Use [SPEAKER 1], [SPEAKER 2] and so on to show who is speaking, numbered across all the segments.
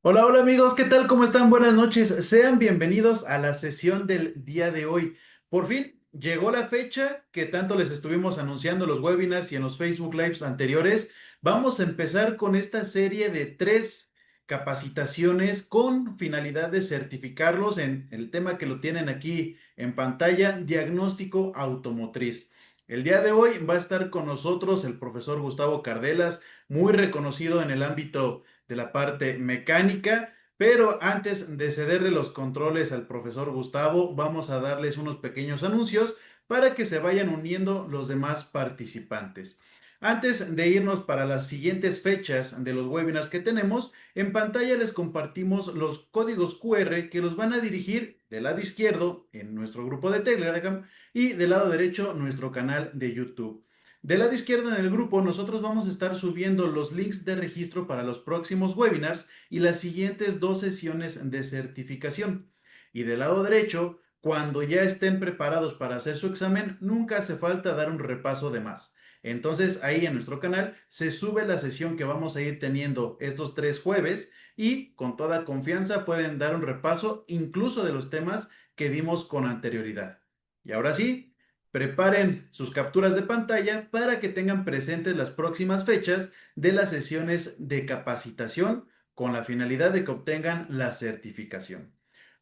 [SPEAKER 1] Hola, hola amigos, ¿qué tal? ¿Cómo están? Buenas noches. Sean bienvenidos a la sesión del día de hoy. Por fin llegó la fecha que tanto les estuvimos anunciando en los webinars y en los Facebook Lives anteriores. Vamos a empezar con esta serie de tres capacitaciones con finalidad de certificarlos en el tema que lo tienen aquí en pantalla, diagnóstico automotriz. El día de hoy va a estar con nosotros el profesor Gustavo Cardelas, muy reconocido en el ámbito de la parte mecánica, pero antes de cederle los controles al profesor Gustavo, vamos a darles unos pequeños anuncios para que se vayan uniendo los demás participantes. Antes de irnos para las siguientes fechas de los webinars que tenemos, en pantalla les compartimos los códigos QR que los van a dirigir del lado izquierdo en nuestro grupo de Telegram y del lado derecho nuestro canal de YouTube. Del lado izquierdo en el grupo nosotros vamos a estar subiendo los links de registro para los próximos webinars y las siguientes dos sesiones de certificación. Y del lado derecho, cuando ya estén preparados para hacer su examen, nunca hace falta dar un repaso de más. Entonces ahí en nuestro canal se sube la sesión que vamos a ir teniendo estos 3 jueves y con toda confianza pueden dar un repaso incluso de los temas que vimos con anterioridad. Y ahora sí, preparen sus capturas de pantalla para que tengan presentes las próximas fechas de las sesiones de capacitación con la finalidad de que obtengan la certificación.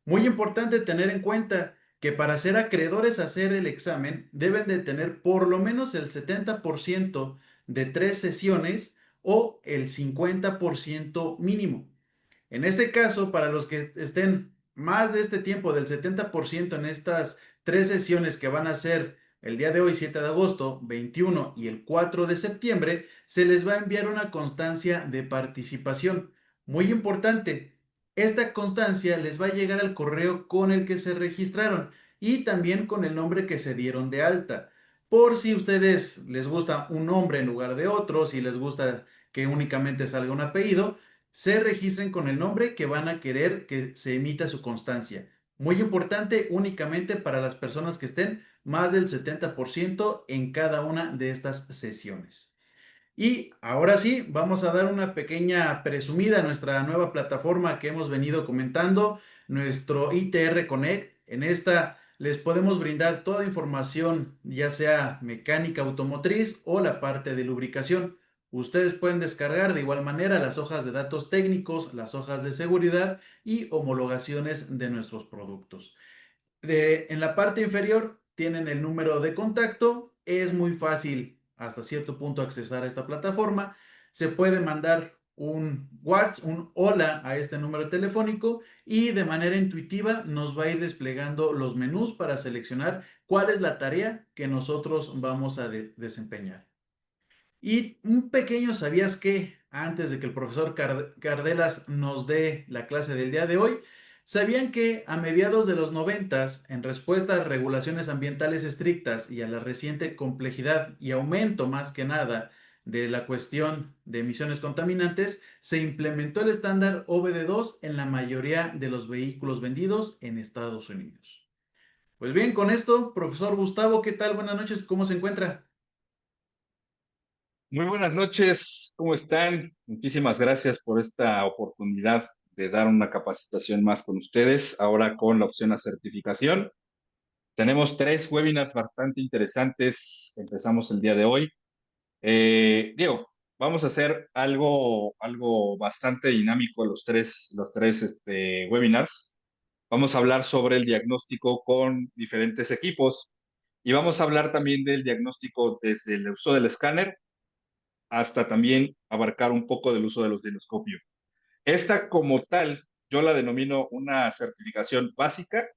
[SPEAKER 1] Muy importante tener en cuenta que para ser acreedores a hacer el examen deben de tener por lo menos el 70% de 3 sesiones o el 50% mínimo. En este caso, para los que estén más de este tiempo del 70% en estas 3 sesiones que van a ser el día de hoy, 7 de agosto, 21 y el 4 de septiembre, se les va a enviar una constancia de participación. Muy importante, esta constancia les va a llegar al correo con el que se registraron y también con el nombre que se dieron de alta. Por si ustedes les gusta un nombre en lugar de otro, si les gusta que únicamente salga un apellido, se registren con el nombre que van a querer que se emita su constancia. Muy importante, únicamente para las personas que estén más del 70% en cada una de estas sesiones. Y ahora sí, vamos a dar una pequeña presumida a nuestra nueva plataforma que hemos venido comentando, nuestro ITR Connect. En esta les podemos brindar toda información, ya sea mecánica automotriz o la parte de lubricación. Ustedes pueden descargar de igual manera las hojas de datos técnicos, las hojas de seguridad y homologaciones de nuestros productos. En la parte inferior tienen el número de contacto. Es muy fácil hasta cierto punto accesar a esta plataforma. Se puede mandar un WhatsApp, un hola a este número telefónico y de manera intuitiva nos va a ir desplegando los menús para seleccionar cuál es la tarea que nosotros vamos a desempeñar. Y un pequeño sabías que antes de que el profesor Cardelas nos dé la clase del día de hoy, ¿sabían que a mediados de los noventas, en respuesta a regulaciones ambientales estrictas y a la reciente complejidad y aumento más que nada de la cuestión de emisiones contaminantes, se implementó el estándar OBD2 en la mayoría de los vehículos vendidos en Estados Unidos? Pues bien, con esto, profesor Gustavo, ¿qué tal? Buenas noches, ¿cómo se encuentra?
[SPEAKER 2] Muy buenas noches, ¿cómo están? Muchísimas gracias por esta oportunidad de dar una capacitación más con ustedes, ahora con la opción a certificación. Tenemos 3 webinars bastante interesantes, empezamos el día de hoy. Diego, vamos a hacer algo bastante dinámico los tres webinars. Vamos a hablar sobre el diagnóstico con diferentes equipos y vamos a hablar también del diagnóstico desde el uso del escáner hasta también abarcar un poco del uso del osciloscopio. Esta como tal, yo la denomino una certificación básica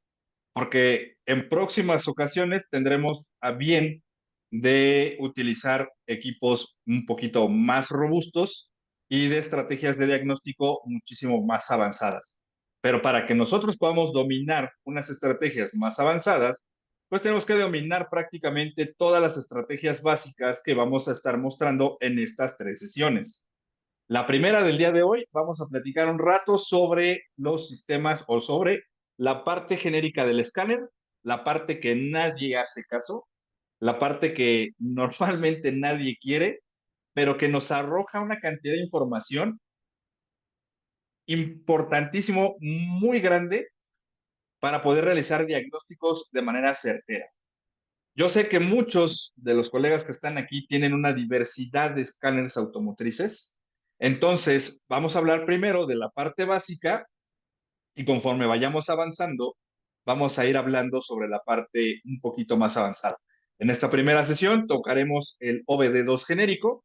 [SPEAKER 2] porque en próximas ocasiones tendremos a bien de utilizar equipos un poquito más robustos y de estrategias de diagnóstico muchísimo más avanzadas. Pero para que nosotros podamos dominar unas estrategias más avanzadas, pues tenemos que dominar prácticamente todas las estrategias básicas que vamos a estar mostrando en estas 3 sesiones. La primera del día de hoy, vamos a platicar un rato sobre los sistemas o sobre la parte genérica del escáner, la parte que nadie hace caso, la parte que normalmente nadie quiere, pero que nos arroja una cantidad de información importantísimo, muy grande para poder realizar diagnósticos de manera certera. Yo sé que muchos de los colegas que están aquí tienen una diversidad de escáneres automotrices. Entonces, vamos a hablar primero de la parte básica y conforme vayamos avanzando, vamos a ir hablando sobre la parte un poquito más avanzada. En esta primera sesión tocaremos el OBD2 genérico.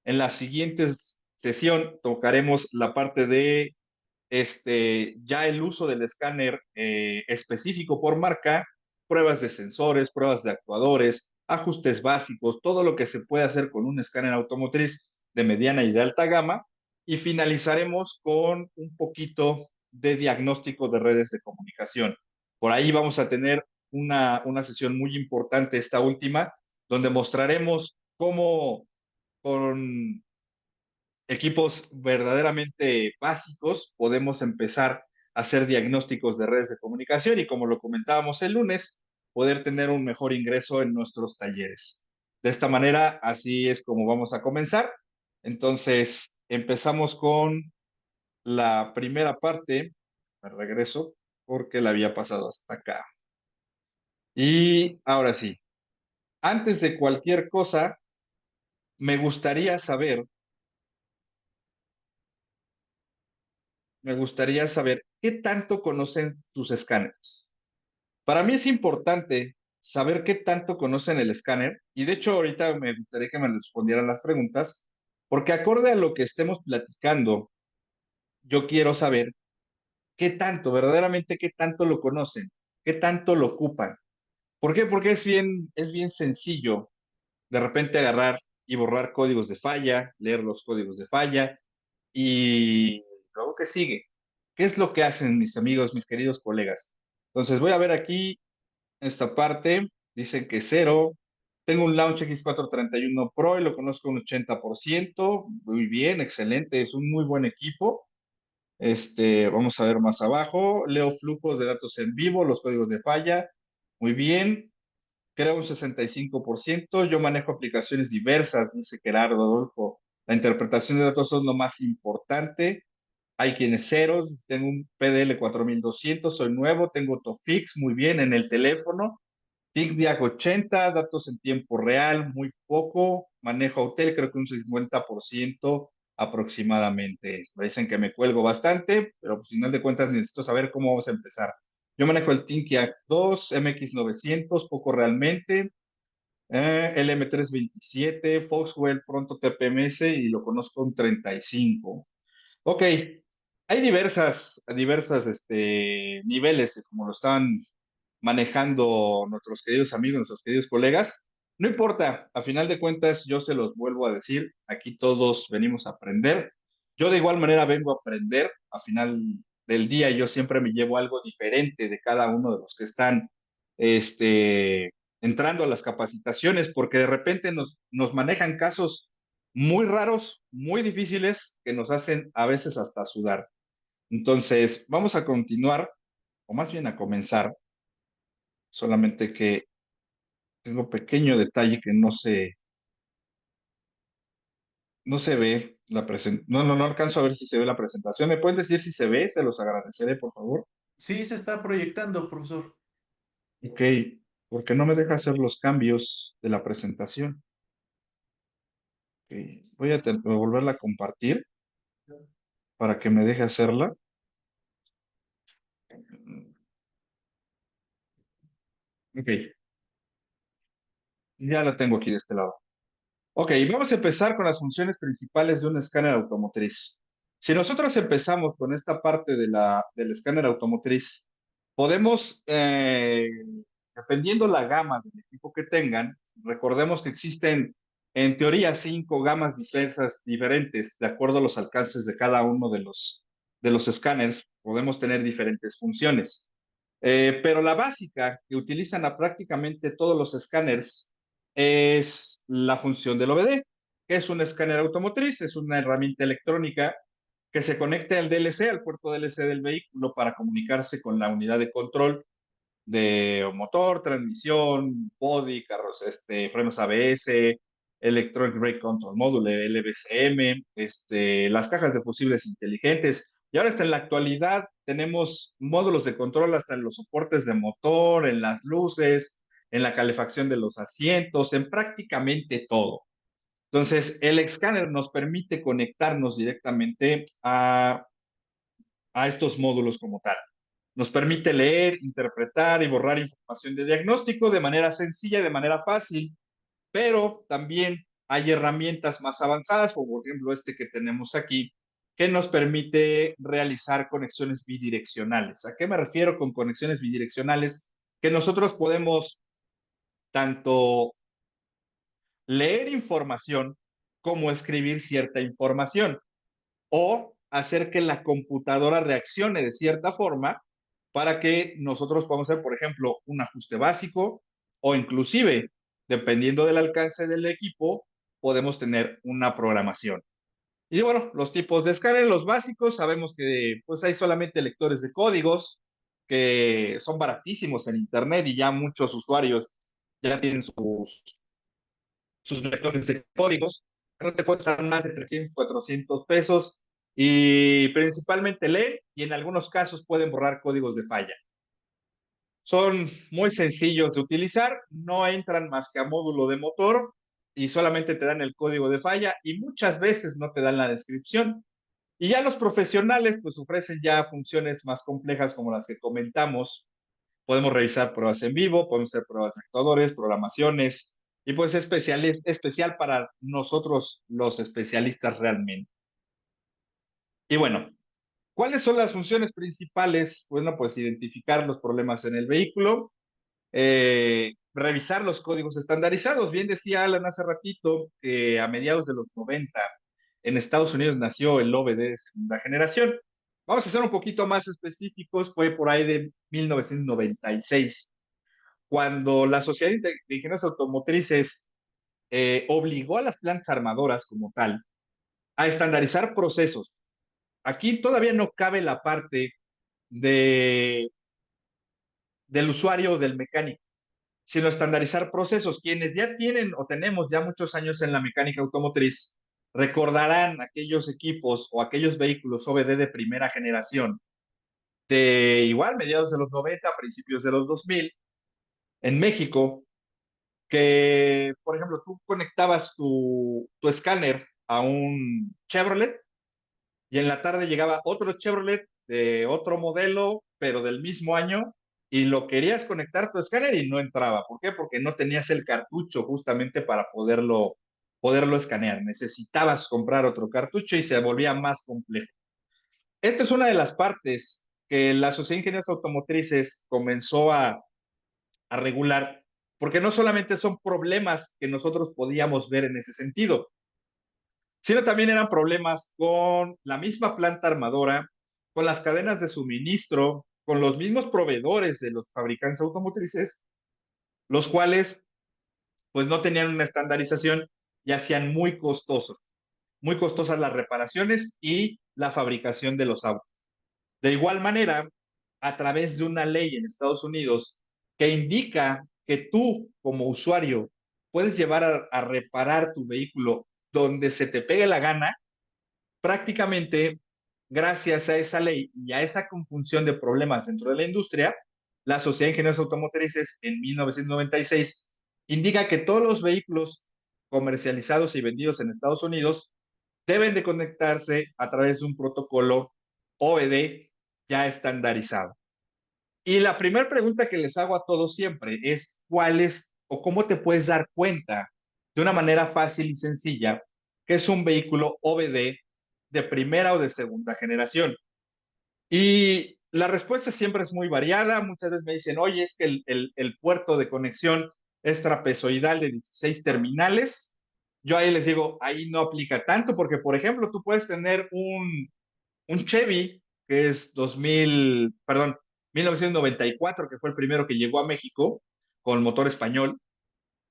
[SPEAKER 2] En la siguiente sesión tocaremos la parte de ya el uso del escáner específico por marca, pruebas de sensores, pruebas de actuadores, ajustes básicos, todo lo que se puede hacer con un escáner automotriz de mediana y de alta gama. Y finalizaremos con un poquito de diagnóstico de redes de comunicación. Por ahí vamos a tener una sesión muy importante, esta última, donde mostraremos cómo con equipos verdaderamente básicos, podemos empezar a hacer diagnósticos de redes de comunicación y como lo comentábamos el lunes, poder tener un mejor ingreso en nuestros talleres. De esta manera, así es como vamos a comenzar. Entonces, empezamos con la primera parte. Me regreso porque la había pasado hasta acá. Y ahora sí, antes de cualquier cosa, me gustaría saber qué tanto conocen sus escáneres. Para mí es importante saber qué tanto conocen el escáner y de hecho ahorita me gustaría que me respondieran las preguntas porque acorde a lo que estemos platicando, yo quiero saber qué tanto, verdaderamente qué tanto lo conocen, qué tanto lo ocupan. ¿Por qué? Porque es bien sencillo de repente agarrar y borrar códigos de falla, leer los códigos de falla y luego qué sigue. ¿Qué es lo que hacen mis amigos, mis queridos colegas? Entonces voy a ver aquí esta parte. Dicen que cero. Tengo un Launch X431 Pro y lo conozco un 80%. Muy bien, excelente. Es un muy buen equipo. Vamos a ver más abajo. Leo flujos de datos en vivo, los códigos de falla. Muy bien. Creo un 65%. Yo manejo aplicaciones diversas, dice Gerardo Adolfo. La interpretación de datos es lo más importante. Hay quienes ceros, tengo un PDL 4200, soy nuevo, tengo Tofix, muy bien, en el teléfono. TICDIAC 80, datos en tiempo real, muy poco. Manejo hotel, creo que un 50% aproximadamente. Me dicen que me cuelgo bastante, pero al final de cuentas necesito saber cómo vamos a empezar. Yo manejo el TINKIAC 2, MX900, poco realmente. LM327, Foxwell, pronto TPMS y lo conozco un 35. Ok, hay diversas niveles de cómo lo están manejando nuestros queridos amigos, nuestros queridos colegas. No importa, a final de cuentas yo se los vuelvo a decir, aquí todos venimos a aprender. Yo de igual manera vengo a aprender, a final del día yo siempre me llevo algo diferente de cada uno de los que están entrando a las capacitaciones, porque de repente nos manejan casos muy raros, muy difíciles, que nos hacen a veces hasta sudar. Entonces, vamos a continuar, o más bien a comenzar, solamente que tengo pequeño detalle que no se ve la presentación. No alcanzo a ver si se ve la presentación. ¿Me pueden decir si se ve? Se los agradeceré, por favor.
[SPEAKER 1] Sí, se está proyectando, profesor.
[SPEAKER 2] Ok, porque no me deja hacer los cambios de la presentación. Ok, voy a volverla a compartir para que me deje hacerla. Ok, ya la tengo aquí de este lado. Ok, vamos a empezar con las funciones principales de un escáner automotriz. Si nosotros empezamos con esta parte del escáner automotriz, podemos, dependiendo la gama del equipo que tengan, recordemos que existen en teoría 5 gamas diversas diferentes, de acuerdo a los alcances de cada uno de los escáneres, podemos tener diferentes funciones. Pero la básica que utilizan a prácticamente todos los escáneres es la función del OBD, que es un escáner automotriz, es una herramienta electrónica que se conecta al DLC, al puerto DLC del vehículo para comunicarse con la unidad de control de motor, transmisión, body, carros, frenos ABS, Electronic Brake Control Module, LBCM, las cajas de fusibles inteligentes, Y ahora hasta en la actualidad tenemos módulos de control hasta en los soportes de motor, en las luces, en la calefacción de los asientos, en prácticamente todo. Entonces, el escáner nos permite conectarnos directamente a estos módulos como tal. Nos permite leer, interpretar y borrar información de diagnóstico de manera sencilla, de manera fácil, pero también hay herramientas más avanzadas, como por ejemplo este que tenemos aquí, que nos permite realizar conexiones bidireccionales. ¿A qué me refiero con conexiones bidireccionales? Que nosotros podemos tanto leer información como escribir cierta información o hacer que la computadora reaccione de cierta forma para que nosotros podamos hacer, por ejemplo, un ajuste básico o inclusive, dependiendo del alcance del equipo, podemos tener una programación. Y bueno, los tipos de escáner, los básicos, sabemos que pues hay solamente lectores de códigos que son baratísimos en internet y ya muchos usuarios ya tienen sus lectores de códigos, no te cuestan más de 300, 400 pesos y principalmente leen y en algunos casos pueden borrar códigos de falla. Son muy sencillos de utilizar, no entran más que a módulo de motor y solamente te dan el código de falla y muchas veces no te dan la descripción. Y ya los profesionales pues ofrecen ya funciones más complejas como las que comentamos. Podemos revisar pruebas en vivo, podemos hacer pruebas de actuadores, programaciones, y pues es especial para nosotros los especialistas realmente. Y bueno, ¿cuáles son las funciones principales? Bueno, pues identificar los problemas en el vehículo, revisar los códigos estandarizados. Bien decía Alan hace ratito que a mediados de los 90 en Estados Unidos nació el OBD de segunda generación. Vamos a ser un poquito más específicos, fue por ahí de 1996 cuando la Sociedad de Ingenieros Automotrices obligó a las plantas armadoras como tal a estandarizar procesos. Aquí todavía no cabe la parte de, del usuario o del mecánico, sino estandarizar procesos. Quienes ya tienen o tenemos ya muchos años en la mecánica automotriz, recordarán aquellos equipos o aquellos vehículos OBD de primera generación, de igual mediados de los 90, principios de los 2000, en México, que, por ejemplo, tú conectabas tu escáner a un Chevrolet y en la tarde llegaba otro Chevrolet de otro modelo, pero del mismo año, y lo querías conectar tu escáner y no entraba. ¿Por qué? Porque no tenías el cartucho justamente para poderlo escanear. Necesitabas comprar otro cartucho y se volvía más complejo. Esta es una de las partes que la Sociedad de Ingenieros Automotrices comenzó a regular, porque no solamente son problemas que nosotros podíamos ver en ese sentido, sino también eran problemas con la misma planta armadora, con las cadenas de suministro, con los mismos proveedores de los fabricantes automotrices, los cuales pues no tenían una estandarización y hacían muy costosas las reparaciones y la fabricación de los autos. De igual manera, a través de una ley en Estados Unidos que indica que tú como usuario puedes llevar a reparar tu vehículo donde se te pegue la gana, prácticamente gracias a esa ley y a esa conjunción de problemas dentro de la industria, la Sociedad de Ingenieros Automotrices en 1996 indica que todos los vehículos comercializados y vendidos en Estados Unidos deben de conectarse a través de un protocolo OBD ya estandarizado. Y la primera pregunta que les hago a todos siempre es, ¿cuál es o cómo te puedes dar cuenta de una manera fácil y sencilla que es un vehículo OBD de primera o de segunda generación? Y la respuesta siempre es muy variada. Muchas veces me dicen, oye, es que el puerto de conexión es trapezoidal de 16 terminales. Yo ahí les digo, ahí no aplica tanto porque, por ejemplo, tú puedes tener un Chevy que es 1994, que fue el primero que llegó a México con motor español,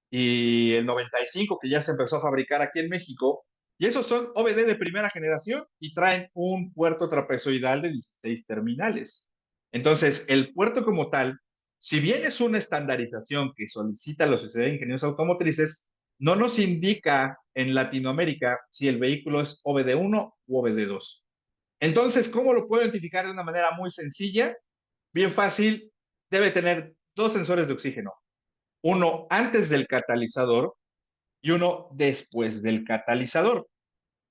[SPEAKER 2] y el 95 que ya se empezó a fabricar aquí en México, y esos son OBD de primera generación y traen un puerto trapezoidal de 16 terminales. Entonces, el puerto como tal, si bien es una estandarización que solicita la Sociedad de Ingenieros Automotrices, no nos indica en Latinoamérica si el vehículo es OBD1 u OBD2. Entonces, ¿cómo lo puedo identificar de una manera muy sencilla? Bien fácil, debe tener dos sensores de oxígeno, uno antes del catalizador y uno después del catalizador.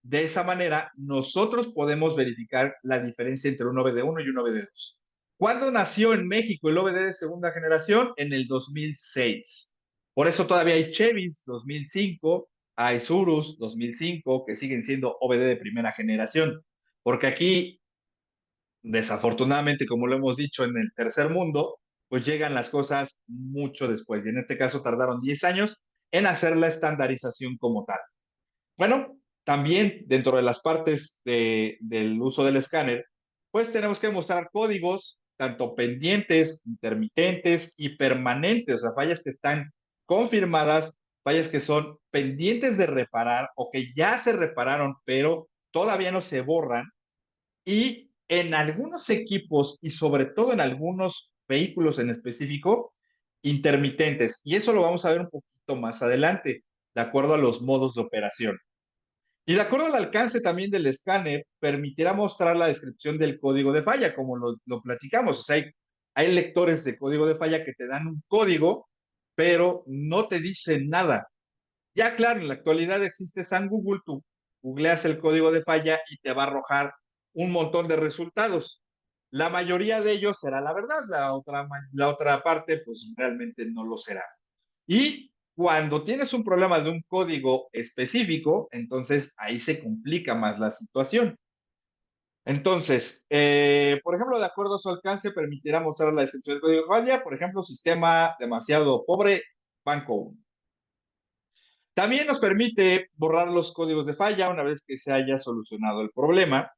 [SPEAKER 2] De esa manera, nosotros podemos verificar la diferencia entre un OBD1 y un OBD2. ¿Cuándo nació en México el OBD de segunda generación? En el 2006. Por eso todavía hay Chevys 2005, hay Surus 2005, que siguen siendo OBD de primera generación. Porque aquí, desafortunadamente, como lo hemos dicho en el tercer mundo, pues llegan las cosas mucho después. Y en este caso tardaron 10 años en hacer la estandarización como tal. Bueno, también dentro de las partes del uso del escáner, pues tenemos que mostrar códigos, tanto pendientes, intermitentes y permanentes, o sea, fallas que están confirmadas, fallas que son pendientes de reparar o que ya se repararon, pero todavía no se borran. Y en algunos equipos y sobre todo en algunos vehículos en específico, intermitentes. Y eso lo vamos a ver un poquito más adelante, de acuerdo a los modos de operación. Y de acuerdo al alcance también del escáner, permitirá mostrar la descripción del código de falla, como lo platicamos. O sea, hay lectores de código de falla que te dan un código, pero no te dicen nada. Ya claro, en la actualidad existe San Google, tú googleas el código de falla y te va a arrojar un montón de resultados. La mayoría de ellos será la verdad, la otra parte pues realmente no lo será. Y cuando tienes un problema de un código específico, entonces ahí se complica más la situación. Entonces, por ejemplo, de acuerdo a su alcance, permitirá mostrar la descripción del código de falla, por ejemplo, sistema demasiado pobre, banco 1. También nos permite borrar los códigos de falla una vez que se haya solucionado el problema.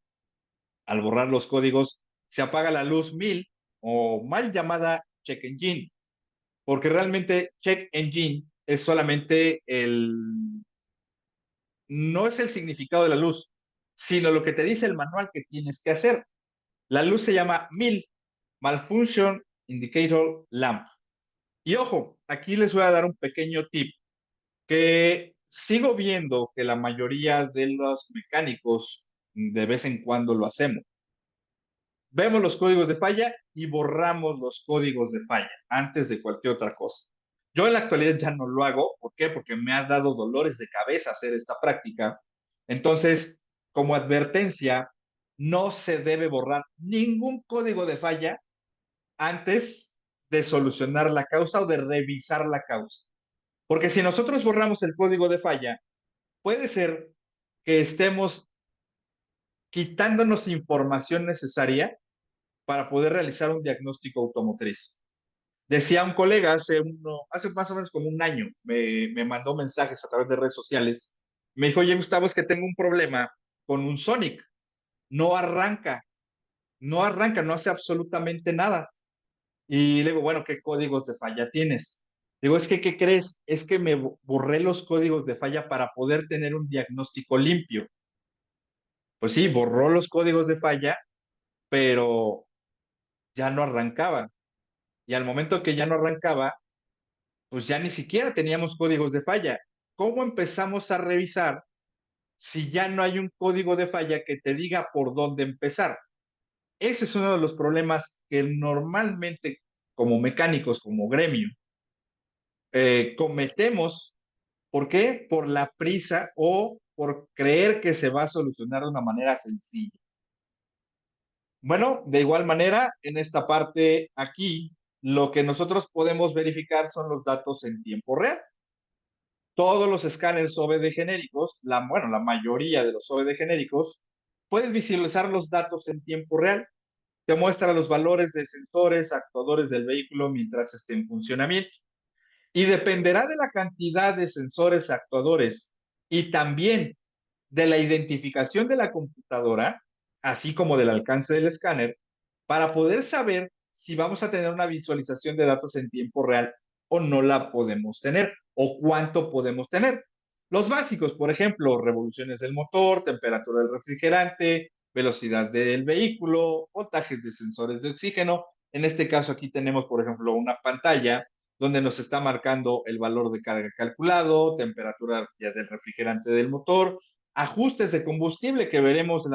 [SPEAKER 2] Al borrar los códigos, se apaga la luz 1000 o mal llamada check engine, porque realmente check engine es solamente no es el significado de la luz, sino lo que te dice el manual que tienes que hacer. La luz se llama MIL, Malfunction Indicator Lamp. Y ojo, aquí les voy a dar un pequeño tip que sigo viendo que la mayoría de los mecánicos de vez en cuando lo hacemos. Vemos los códigos de falla y borramos los códigos de falla antes de cualquier otra cosa. Yo en la actualidad ya no lo hago. ¿Por qué? Porque me ha dado dolores de cabeza hacer esta práctica. Entonces, como advertencia, no se debe borrar ningún código de falla antes de solucionar la causa o de revisar la causa. Porque si nosotros borramos el código de falla, puede ser que estemos quitándonos información necesaria para poder realizar un diagnóstico automotriz. Decía un colega hace más o menos como un año, me mandó mensajes a través de redes sociales. Me dijo, oye, Gustavo, es que tengo un problema con un Sonic. No arranca, no arranca, no hace absolutamente nada. Y le digo, bueno, ¿qué códigos de falla tienes? Digo, es que, ¿qué crees? Es que me borré los códigos de falla para poder tener un diagnóstico limpio. Pues sí, borró los códigos de falla, pero ya no arrancaba. Y al momento que ya no arrancaba, pues ya ni siquiera teníamos códigos de falla. ¿Cómo empezamos a revisar si ya no hay un código de falla que te diga por dónde empezar? Ese es uno de los problemas que normalmente como mecánicos, como gremio, cometemos. ¿Por qué? Por la prisa o por creer que se va a solucionar de una manera sencilla. Bueno, de igual manera, en esta parte aquí, lo que nosotros podemos verificar son los datos en tiempo real. Todos los escáneres OBD genéricos, la mayoría de los OBD genéricos, puedes visualizar los datos en tiempo real. Te muestra los valores de sensores, actuadores del vehículo mientras esté en funcionamiento. Y dependerá de la cantidad de sensores actuadores y también de la identificación de la computadora, así como del alcance del escáner, para poder saber si vamos a tener una visualización de datos en tiempo real o no la podemos tener, o cuánto podemos tener. Los básicos, por ejemplo, revoluciones del motor, temperatura del refrigerante, velocidad del vehículo, voltajes de sensores de oxígeno. En este caso aquí tenemos, por ejemplo, una pantalla donde nos está marcando el valor de carga calculado, temperatura del refrigerante del motor, ajustes de combustible que veremos en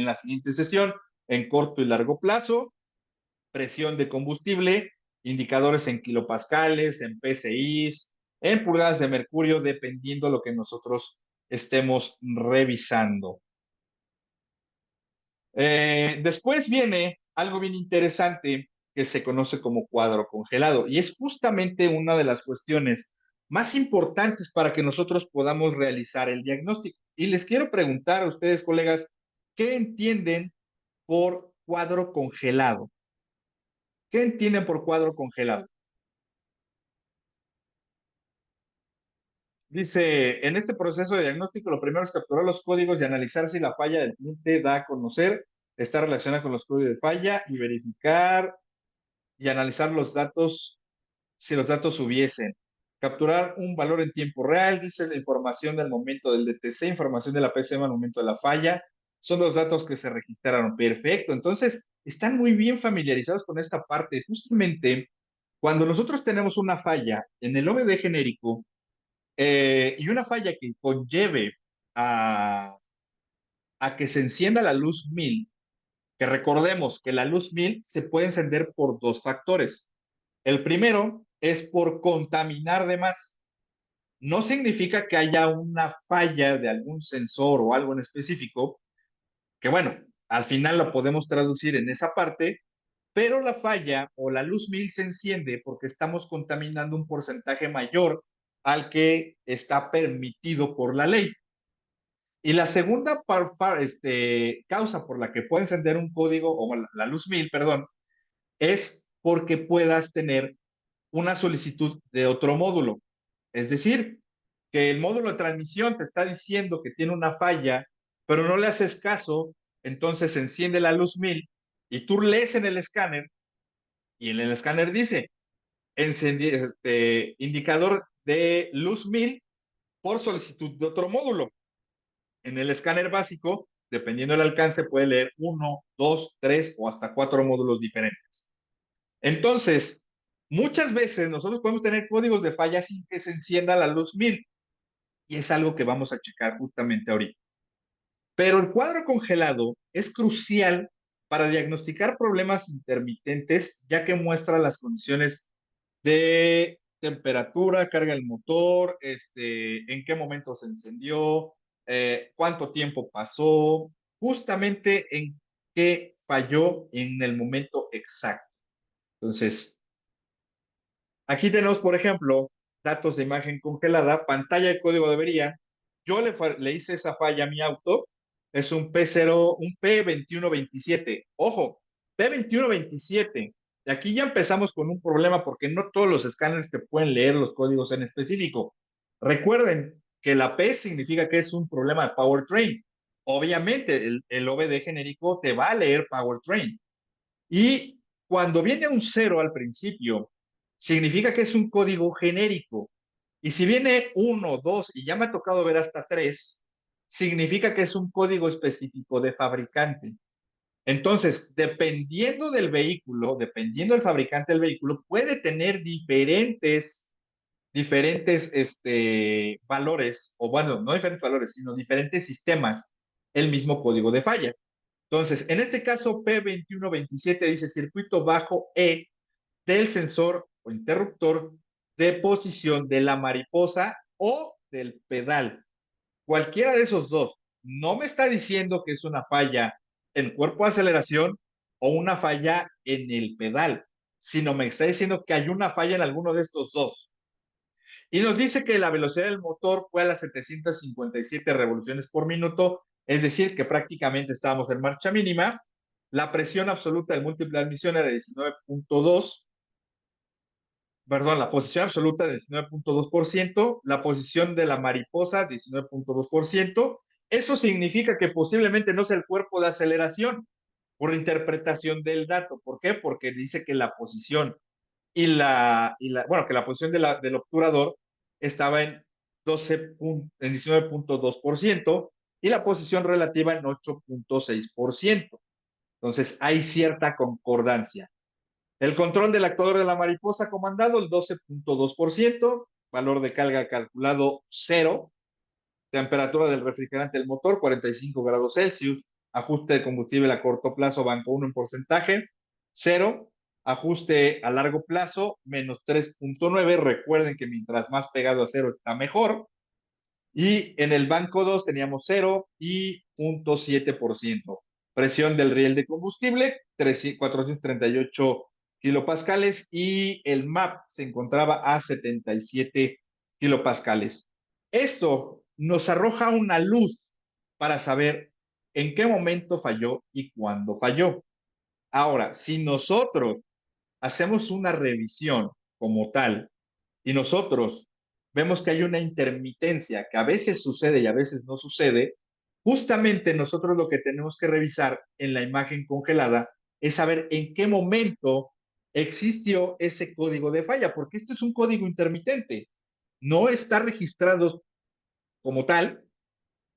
[SPEAKER 2] la siguiente sesión, en corto y largo plazo, presión de combustible, indicadores en kilopascales, en PSIs, en pulgadas de mercurio, dependiendo lo que nosotros estemos revisando. Después viene algo bien interesante que se conoce como cuadro congelado y es justamente una de las cuestiones más importantes para que nosotros podamos realizar el diagnóstico. Y les quiero preguntar a ustedes, colegas, ¿qué entienden por cuadro congelado? ¿Qué entienden por cuadro congelado? Dice, en este proceso de diagnóstico, lo primero es capturar los códigos y analizar si la falla del cliente da a conocer, está relacionada con los códigos de falla y verificar y analizar los datos, si los datos hubiesen. Capturar un valor en tiempo real, dice la información del momento del DTC, información de la PCM al momento de la falla, son los datos que se registraron. Perfecto, entonces están muy bien familiarizados con esta parte. Justamente cuando nosotros tenemos una falla en el OBD genérico y una falla que conlleve a, a que se encienda la luz 1000, que recordemos que la luz 1000 se puede encender por dos factores. El primero es por contaminar de más. No significa que haya una falla de algún sensor o algo en específico, que bueno, al final lo podemos traducir en esa parte, pero la falla o la luz 1000 se enciende porque estamos contaminando un porcentaje mayor al que está permitido por la ley. Y la segunda causa por la que puede encender un código o la luz 1000, perdón, es porque puedas tener una solicitud de otro módulo. Es decir, que el módulo de transmisión te está diciendo que tiene una falla, pero no le haces caso, entonces se enciende la luz 1000 y tú lees en el escáner y en el escáner dice indicador de luz 1000 por solicitud de otro módulo. En el escáner básico, dependiendo del alcance, puede leer uno, dos, tres o hasta cuatro módulos diferentes. Entonces, muchas veces nosotros podemos tener códigos de falla sin que se encienda la luz 1000 y es algo que vamos a checar justamente ahorita. Pero el cuadro congelado es crucial para diagnosticar problemas intermitentes, ya que muestra las condiciones de temperatura, carga del motor, en qué momento se encendió, cuánto tiempo pasó, justamente en qué falló en el momento exacto. Entonces, aquí tenemos, por ejemplo, datos de imagen congelada, pantalla de código de avería. Yo le hice esa falla a mi auto. Es un P0, un P2127. Ojo, P2127. Y aquí ya empezamos con un problema porque no todos los escáneres te pueden leer los códigos en específico. Recuerden que la P significa que es un problema de powertrain. Obviamente, el OBD genérico te va a leer powertrain. Y cuando viene un 0 al principio, significa que es un código genérico. Y si viene 1, 2 y ya me ha tocado ver hasta 3, significa que es un código específico de fabricante. Entonces, dependiendo del vehículo, dependiendo del fabricante del vehículo, puede tener diferentes valores, o bueno, no diferentes valores, sino diferentes sistemas, el mismo código de falla. Entonces, en este caso, P2127 dice circuito bajo E del sensor o interruptor de posición de la mariposa o del pedal. Cualquiera de esos dos. No me está diciendo que es una falla en el cuerpo de aceleración o una falla en el pedal, sino me está diciendo que hay una falla en alguno de estos dos. Y nos dice que la velocidad del motor fue a las 757 revoluciones por minuto, es decir, que prácticamente estábamos en marcha mínima. La presión absoluta del múltiple de admisión era de 19.2, perdón, la posición absoluta de 19.2%, la posición de la mariposa 19.2%. Eso significa que posiblemente no sea el cuerpo de aceleración por interpretación del dato. ¿Por qué? Porque dice que la posición bueno, que la posición del obturador estaba en 19.2% y la posición relativa en 8.6%. Entonces, hay cierta concordancia. El control del actuador de la mariposa comandado, el 12.2%, valor de carga calculado 0. temperatura del refrigerante del motor, 45 grados Celsius, ajuste de combustible a corto plazo, banco 1 en porcentaje, 0, ajuste a largo plazo, menos 3.9, recuerden que mientras más pegado a 0 está mejor, y en el banco 2 teníamos 0 y 0.7%. Presión del riel de combustible, 438 kilopascales, y el MAP se encontraba a 77 kilopascales. Esto nos arroja una luz para saber en qué momento falló y cuándo falló. Ahora, si nosotros hacemos una revisión como tal y nosotros vemos que hay una intermitencia que a veces sucede y a veces no sucede, justamente nosotros lo que tenemos que revisar en la imagen congelada es saber en qué momento existió ese código de falla, porque este es un código intermitente, no está registrado como tal,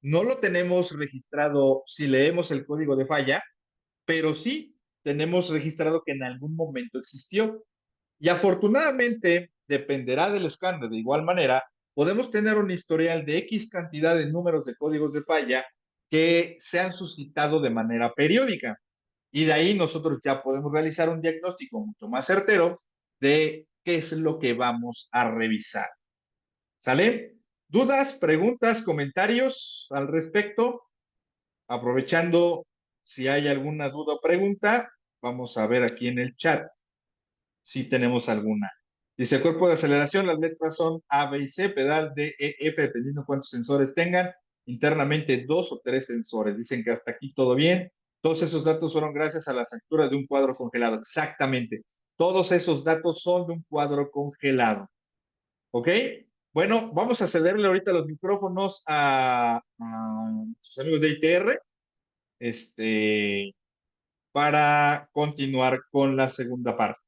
[SPEAKER 2] no lo tenemos registrado si leemos el código de falla, pero sí tenemos registrado que en algún momento existió. Y afortunadamente, dependerá del escáner. De igual manera, podemos tener un historial de X cantidad de números de códigos de falla que se han suscitado de manera periódica. Y de ahí nosotros ya podemos realizar un diagnóstico mucho más certero de qué es lo que vamos a revisar. ¿Sale? ¿Dudas, preguntas, comentarios al respecto? Aprovechando, si hay alguna duda o pregunta, vamos a ver aquí en el chat si tenemos alguna. Dice, cuerpo de aceleración, las letras son A, B y C, pedal D, E, F, dependiendo cuántos sensores tengan, internamente 2 o 3 sensores. Dicen que hasta aquí todo bien. Todos esos datos fueron gracias a la factura de un cuadro congelado. Exactamente. Todos esos datos son de un cuadro congelado. ¿Ok? Bueno, vamos a cederle ahorita los micrófonos a sus amigos de ITR, para continuar con la segunda parte.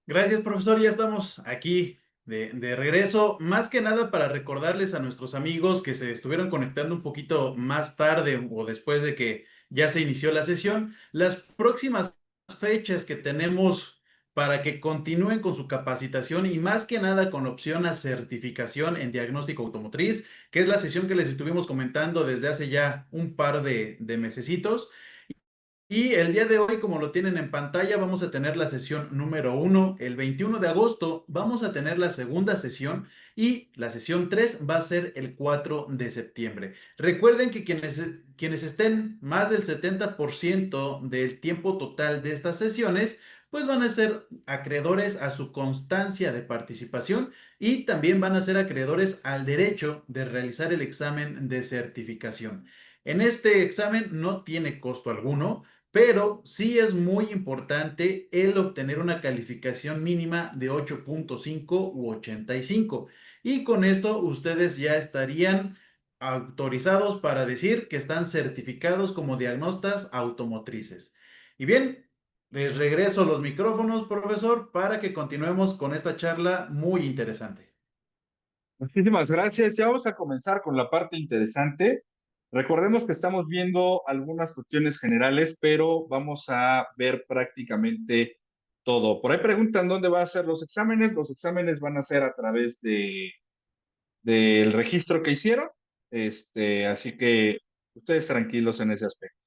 [SPEAKER 1] Gracias, profesor. Ya estamos aquí de regreso. Más que nada para recordarles a nuestros amigos que se estuvieron conectando un poquito más tarde o después de que ya se inició la sesión, las próximas fechas que tenemos para que continúen con su capacitación y más que nada con opción a certificación en diagnóstico automotriz, que es la sesión que les estuvimos comentando desde hace ya un par de mesecitos. Y el día de hoy, como lo tienen en pantalla, vamos a tener la sesión número 1. El 21 de agosto vamos a tener la segunda sesión y la sesión 3 va a ser el 4 de septiembre. Recuerden que quienes estén más del 70% del tiempo total de estas sesiones, pues van a ser acreedores a su constancia de participación y también van a ser acreedores al derecho de realizar el examen de certificación. En este examen no tiene costo alguno, pero sí es muy importante el obtener una calificación mínima de 8.5 u 85. Y con esto ustedes ya estarían autorizados para decir que están certificados como diagnostas automotrices. Y bien, les regreso los micrófonos, profesor, para que continuemos con esta charla muy interesante.
[SPEAKER 2] Muchísimas gracias. Ya vamos a comenzar con la parte interesante. Recordemos que estamos viendo algunas cuestiones generales, pero vamos a ver prácticamente todo. Por ahí preguntan dónde van a ser los exámenes. Los exámenes van a ser a través del registro que hicieron. Así que ustedes tranquilos en ese aspecto.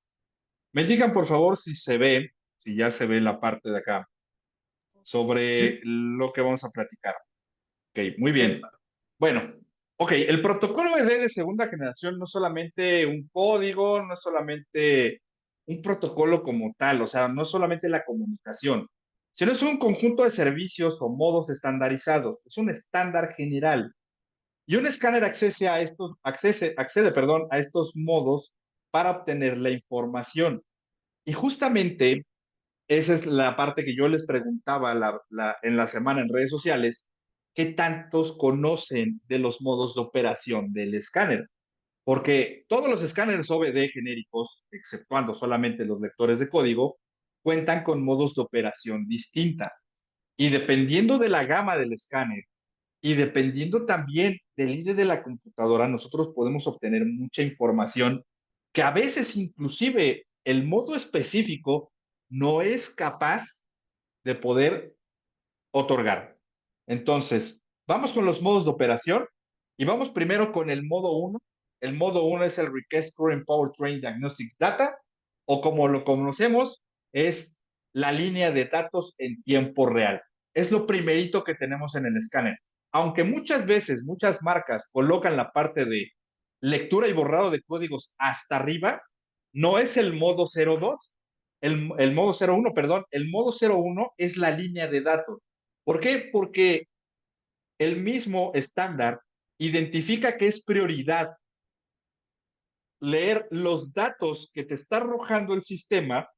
[SPEAKER 2] Me indican, por favor, si se ve, si ya se ve la parte de acá, sobre
[SPEAKER 1] Sí,
[SPEAKER 2] lo que vamos a platicar. Ok, muy
[SPEAKER 1] sí.
[SPEAKER 2] bien. Bueno, ok, el protocolo ED de segunda generación no es solamente un código, no es solamente un protocolo como tal, o sea, no es solamente la comunicación, sino es un conjunto de servicios o modos estandarizados, es un estándar general. Y un escáner accede, perdón, a estos modos para obtener la información. Y justamente esa es la parte que yo les preguntaba en la semana en redes sociales, ¿qué tantos conocen de los modos de operación del escáner? Porque todos los escáneres OBD genéricos, exceptuando solamente los lectores de código, cuentan con modos de operación distinta. Y dependiendo de la gama del escáner y dependiendo también del IDE de la computadora, nosotros podemos obtener mucha información que a veces inclusive el modo específico no es capaz de poder otorgar. Entonces, vamos con los modos de operación y vamos primero con el modo uno. El modo uno es el Request Current Powertrain Diagnostic Data, o como lo conocemos, es la línea de datos en tiempo real. Es lo primerito que tenemos en el escáner. Aunque muchas veces, muchas marcas colocan la parte de lectura y borrado de códigos hasta arriba, no es el modo 02, el modo 01, perdón, el modo 01 es la línea de datos. ¿Por qué? Porque el mismo estándar identifica que es prioridad leer los datos que te está arrojando el sistema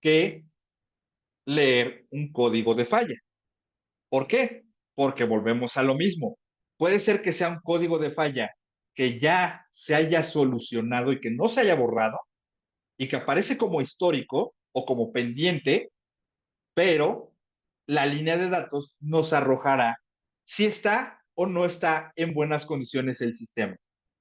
[SPEAKER 2] que leer un código de falla. ¿Por qué? Porque volvemos a lo mismo. Puede ser que sea un código de falla que ya se haya solucionado y que no se haya borrado y que aparece como histórico o como pendiente, pero la línea de datos nos arrojará si está o no está en buenas condiciones el sistema.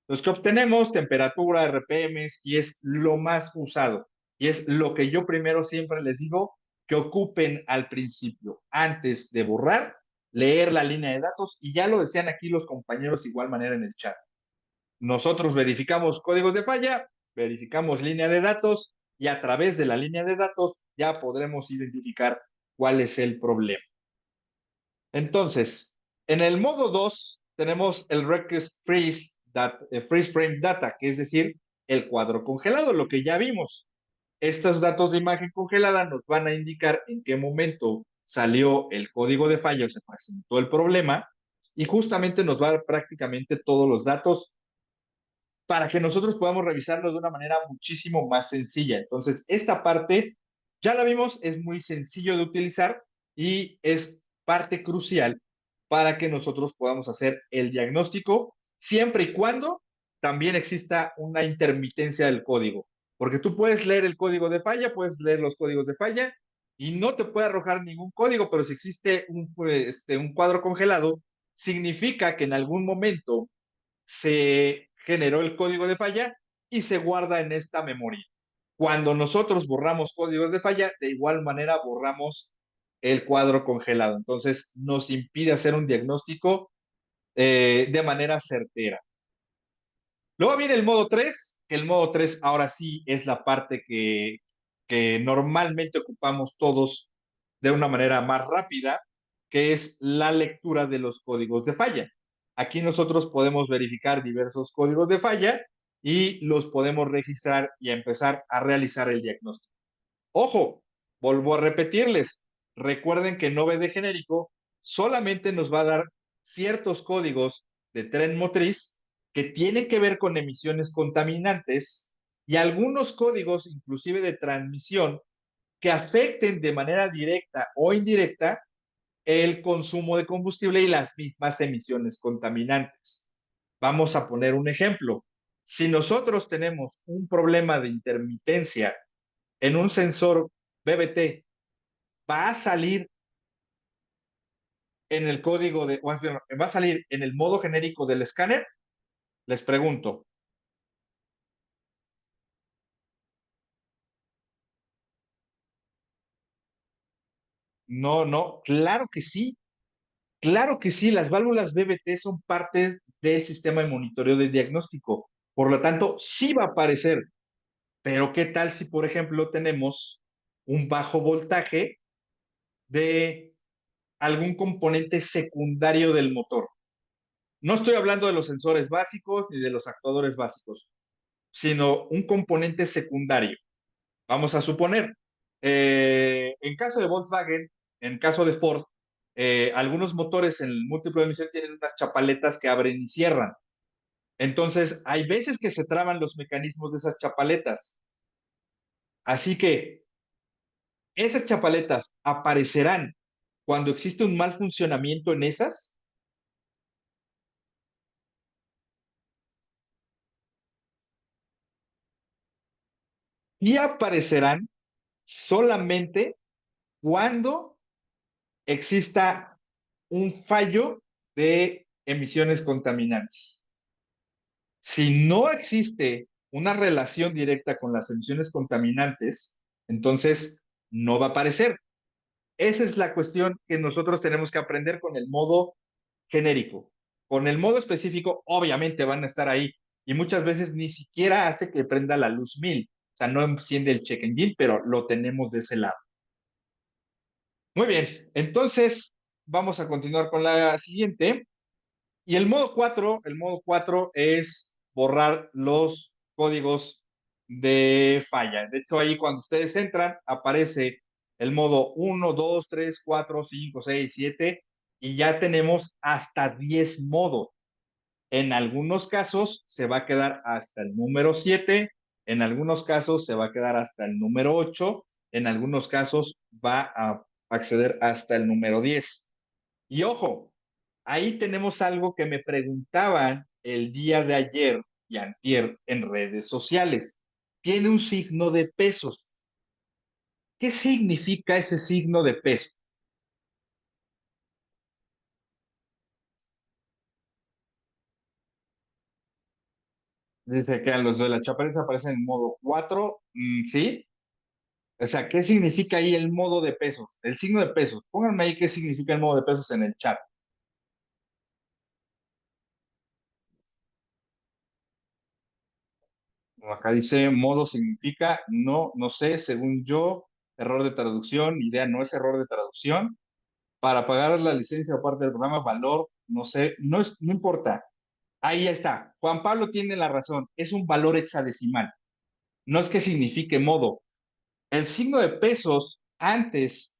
[SPEAKER 2] Los que obtenemos temperatura, RPMs, y es lo más usado. Y es lo que yo primero siempre les digo que ocupen al principio, antes de borrar, leer la línea de datos, y ya lo decían aquí los compañeros igual manera en el chat. Nosotros verificamos códigos de falla, verificamos línea de datos, y a través de la línea de datos ya podremos identificar cuál es el problema. Entonces, en el modo 2 tenemos el Request Freeze Frame Data, que es decir, el cuadro congelado, lo que ya vimos. Estos datos de imagen congelada nos van a indicar en qué momento salió el código de falla o se presentó el problema, y justamente nos va a dar prácticamente todos los datos para que nosotros podamos revisarlo de una manera muchísimo más sencilla. Entonces, esta parte ya la vimos, es muy sencillo de utilizar y es parte crucial para que nosotros podamos hacer el diagnóstico, siempre y cuando también exista una intermitencia del código. Porque tú puedes leer el código de falla, puedes leer los códigos de falla y no te puede arrojar ningún código, pero si existe un cuadro congelado, significa que en algún momento se generó el código de falla y se guarda en esta memoria. Cuando nosotros borramos códigos de falla, de igual manera borramos el cuadro congelado. Entonces, nos impide hacer un diagnóstico de manera certera. Luego viene el modo 3, que el modo 3 ahora sí es la parte que normalmente ocupamos todos de una manera más rápida, que es la lectura de los códigos de falla. Aquí nosotros podemos verificar diversos códigos de falla y los podemos registrar y empezar a realizar el diagnóstico. Ojo, vuelvo a repetirles, recuerden que no de genérico solamente nos va a dar ciertos códigos de tren motriz que tienen que ver con emisiones contaminantes y algunos códigos inclusive de transmisión que afecten de manera directa o indirecta el consumo de combustible y las mismas emisiones contaminantes. Vamos a poner un ejemplo. Si nosotros tenemos un problema de intermitencia en un sensor BBT, va a salir en el código va a salir en el modo genérico del escáner, les pregunto, No, no, claro que sí, las válvulas BBT son parte del sistema de monitoreo de diagnóstico, por lo tanto, sí va a aparecer, pero ¿qué tal si, por ejemplo, tenemos un bajo voltaje de algún componente secundario del motor? No estoy hablando de los sensores básicos ni de los actuadores básicos, sino un componente secundario. Vamos a suponer, en caso de Volkswagen, en caso de Ford, algunos motores en el múltiplo de emisión tienen unas chapaletas que abren y cierran. Entonces, hay veces que se traban los mecanismos de esas chapaletas. Así que esas chapaletas aparecerán cuando existe un mal funcionamiento en esas y aparecerán solamente cuando exista un fallo de emisiones contaminantes. Si no existe una relación directa con las emisiones contaminantes, entonces no va a aparecer. Esa es la cuestión que nosotros tenemos que aprender con el modo genérico. Con el modo específico, obviamente van a estar ahí y muchas veces ni siquiera hace que prenda la luz 1000. O sea, no enciende el check engine, pero lo tenemos de ese lado. Muy bien, entonces vamos a continuar con la siguiente. Y el modo 4 es borrar los códigos de falla. De hecho, ahí cuando ustedes entran, aparece el modo 1, 2, 3, 4, 5, 6, 7 y ya tenemos hasta 10 modos. En algunos casos se va a quedar hasta el número 7, en algunos casos se va a quedar hasta el número 8, en algunos casos va a acceder hasta el número 10. Y ojo, ahí tenemos algo que me preguntaban el día de ayer y antier en redes sociales. Tiene un signo de pesos. ¿Qué significa ese signo de peso? Dice que los de la chapareza aparecen en modo 4, ¿sí? O sea, ¿qué significa ahí el modo de pesos? El signo de pesos. Pónganme ahí qué significa el modo de pesos en el chat. Acá dice modo significa no, no sé, según yo, error de traducción, idea no es error de traducción. Para pagar la licencia o parte del programa, valor, no sé, no importa. Ahí está. Juan Pablo tiene la razón. Es un valor hexadecimal. No es que signifique modo. El signo de pesos antes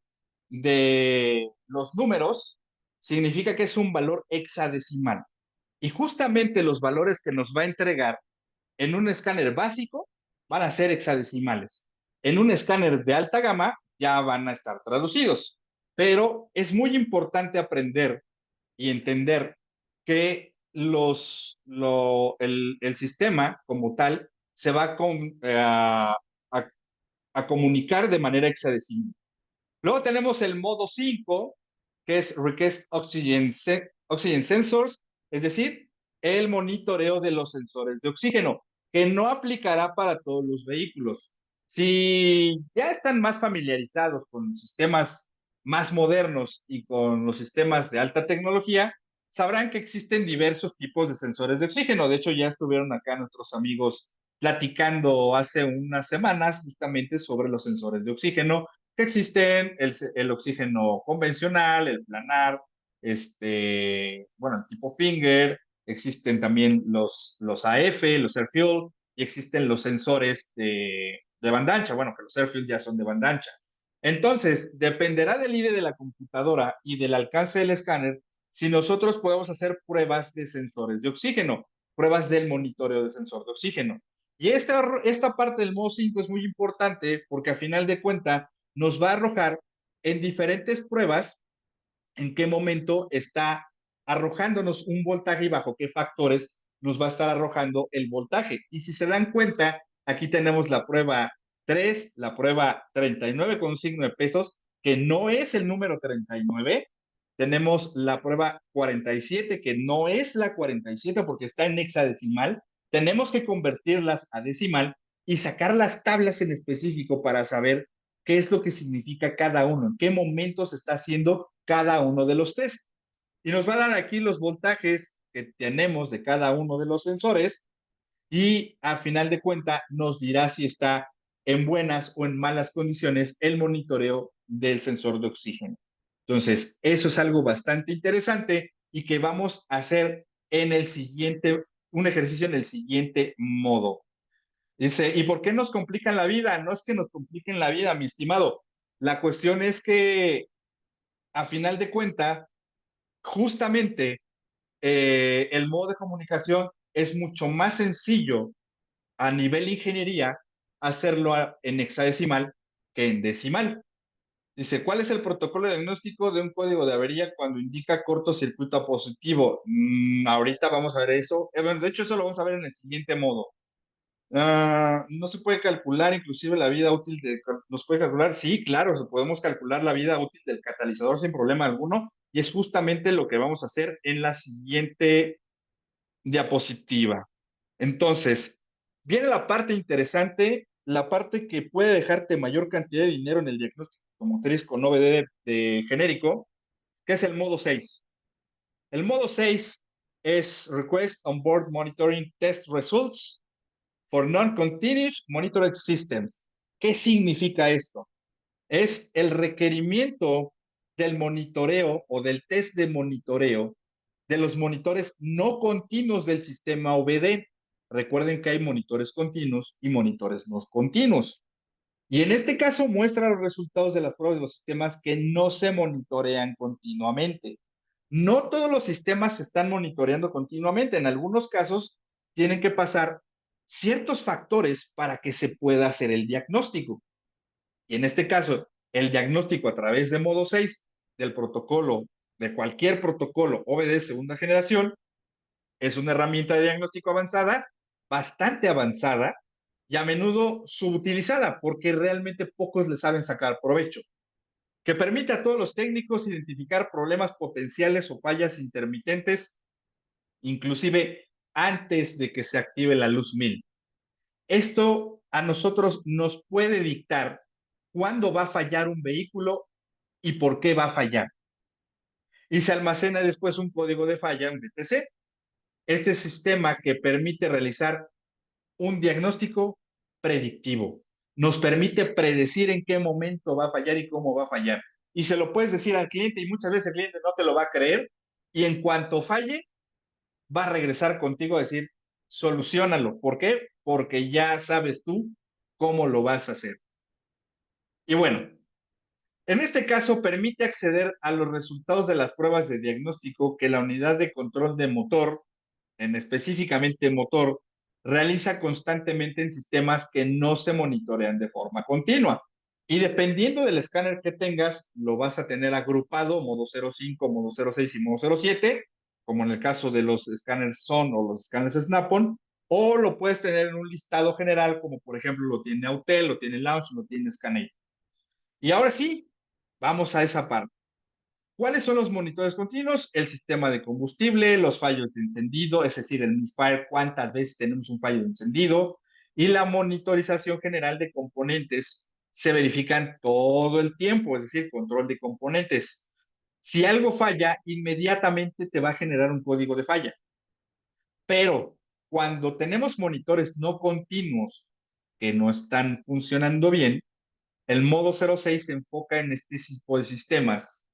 [SPEAKER 2] de los números significa que es un valor hexadecimal. Y justamente los valores que nos va a entregar en un escáner básico van a ser hexadecimales. En un escáner de alta gama ya van a estar traducidos. Pero es muy importante aprender y entender que el sistema como tal se va a comunicar de manera hexadecimal. Luego tenemos el modo 5, que es Request Oxygen Sensors, es decir, el monitoreo de los sensores de oxígeno, que no aplicará para todos los vehículos. Si ya están más familiarizados con sistemas más modernos y con los sistemas de alta tecnología, sabrán que existen diversos tipos de sensores de oxígeno. De hecho, ya estuvieron acá nuestros amigos platicando hace unas semanas justamente sobre los sensores de oxígeno que existen el oxígeno convencional, el planar, bueno, el tipo Finger, existen también los AF, los Air Fuel, y existen los sensores de banda ancha, bueno, que los Air Fuel ya son de banda ancha. Entonces, dependerá del IDE de la computadora y del alcance del escáner si nosotros podemos hacer pruebas de sensores de oxígeno, pruebas del monitoreo de sensor de oxígeno. Y esta parte del modo 5 es muy importante porque a final de cuentas nos va a arrojar en diferentes pruebas en qué momento está arrojándonos un voltaje y bajo qué factores nos va a estar arrojando el voltaje. Y si se dan cuenta, aquí tenemos la prueba 3, la prueba 39 con signo de pesos, que no es el número 39. Tenemos la prueba 47, que no es la 47 porque está en hexadecimal. Tenemos que convertirlas a decimal y sacar las tablas en específico para saber qué es lo que significa cada uno, en qué momento se está haciendo cada uno de los test. Y nos va a dar aquí los voltajes que tenemos de cada uno de los sensores y al final de cuenta nos dirá si está en buenas o en malas condiciones el monitoreo del sensor de oxígeno. Entonces, eso es algo bastante interesante y que vamos a hacer en el siguiente, un ejercicio en el siguiente modo. Dice, ¿y por qué nos complican la vida? No es que nos compliquen la vida, mi estimado. La cuestión es que, a final de cuenta, justamente el modo de comunicación es mucho más sencillo a nivel ingeniería hacerlo en hexadecimal que en decimal. Dice, ¿cuál es el protocolo de diagnóstico de un código de avería cuando indica cortocircuito positivo? Ahorita vamos a ver eso. Bueno, de hecho, eso lo vamos a ver en el siguiente modo. No se puede calcular inclusive la vida útil de... ¿Nos puede calcular? Sí, claro, podemos calcular la vida útil del catalizador sin problema alguno y es justamente lo que vamos a hacer en la siguiente diapositiva. Entonces, viene la parte interesante, la parte que puede dejarte mayor cantidad de dinero en el diagnóstico motriz con OBD de genérico, que es el modo 6. El modo 6 es Request on Board Monitoring Test Results for Non-Continuous Monitored Systems. ¿Qué significa esto? Es el requerimiento del monitoreo o del test de monitoreo de los monitores no continuos del sistema OBD. Recuerden que hay monitores continuos y monitores no continuos. Y en este caso muestra los resultados de las pruebas de los sistemas que no se monitorean continuamente. No todos los sistemas se están monitoreando continuamente. En algunos casos tienen que pasar ciertos factores para que se pueda hacer el diagnóstico. Y en este caso, el diagnóstico a través de modo 6 del protocolo, de cualquier protocolo OBD segunda generación, es una herramienta de diagnóstico avanzada, bastante avanzada y a menudo subutilizada porque realmente pocos le saben sacar provecho, que permite a todos los técnicos identificar problemas potenciales o fallas intermitentes, inclusive antes de que se active la luz 1000. Esto a nosotros nos puede dictar cuándo va a fallar un vehículo y por qué va a fallar. Y se almacena después un código de falla, un DTC. Este sistema que permite realizar un diagnóstico predictivo. Nos permite predecir en qué momento va a fallar y cómo va a fallar. Y se lo puedes decir al cliente y muchas veces el cliente no te lo va a creer y en cuanto falle, va a regresar contigo a decir, solucionalo. ¿Por qué? Porque ya sabes tú cómo lo vas a hacer. Y bueno, en este caso permite acceder a los resultados de las pruebas de diagnóstico que la unidad de control de motor, en específicamente motor, realiza constantemente en sistemas que no se monitorean de forma continua. Y dependiendo del escáner que tengas, lo vas a tener agrupado, modo 05, modo 06 y modo 07, como en el caso de los escáneres SON o los escáneres Snap-on, o lo puedes tener en un listado general, como por ejemplo lo tiene Autel, lo tiene Launch, lo tiene Scanate. Y ahora sí, vamos a esa parte. ¿Cuáles son los monitores continuos? El sistema de combustible, los fallos de encendido, es decir, el misfire, cuántas veces tenemos un fallo de encendido, y la monitorización general de componentes se verifican todo el tiempo, es decir, control de componentes. Si algo falla, inmediatamente te va a generar un código de falla. Pero cuando tenemos monitores no continuos que no están funcionando bien, el modo 06 se enfoca en este tipo de sistemas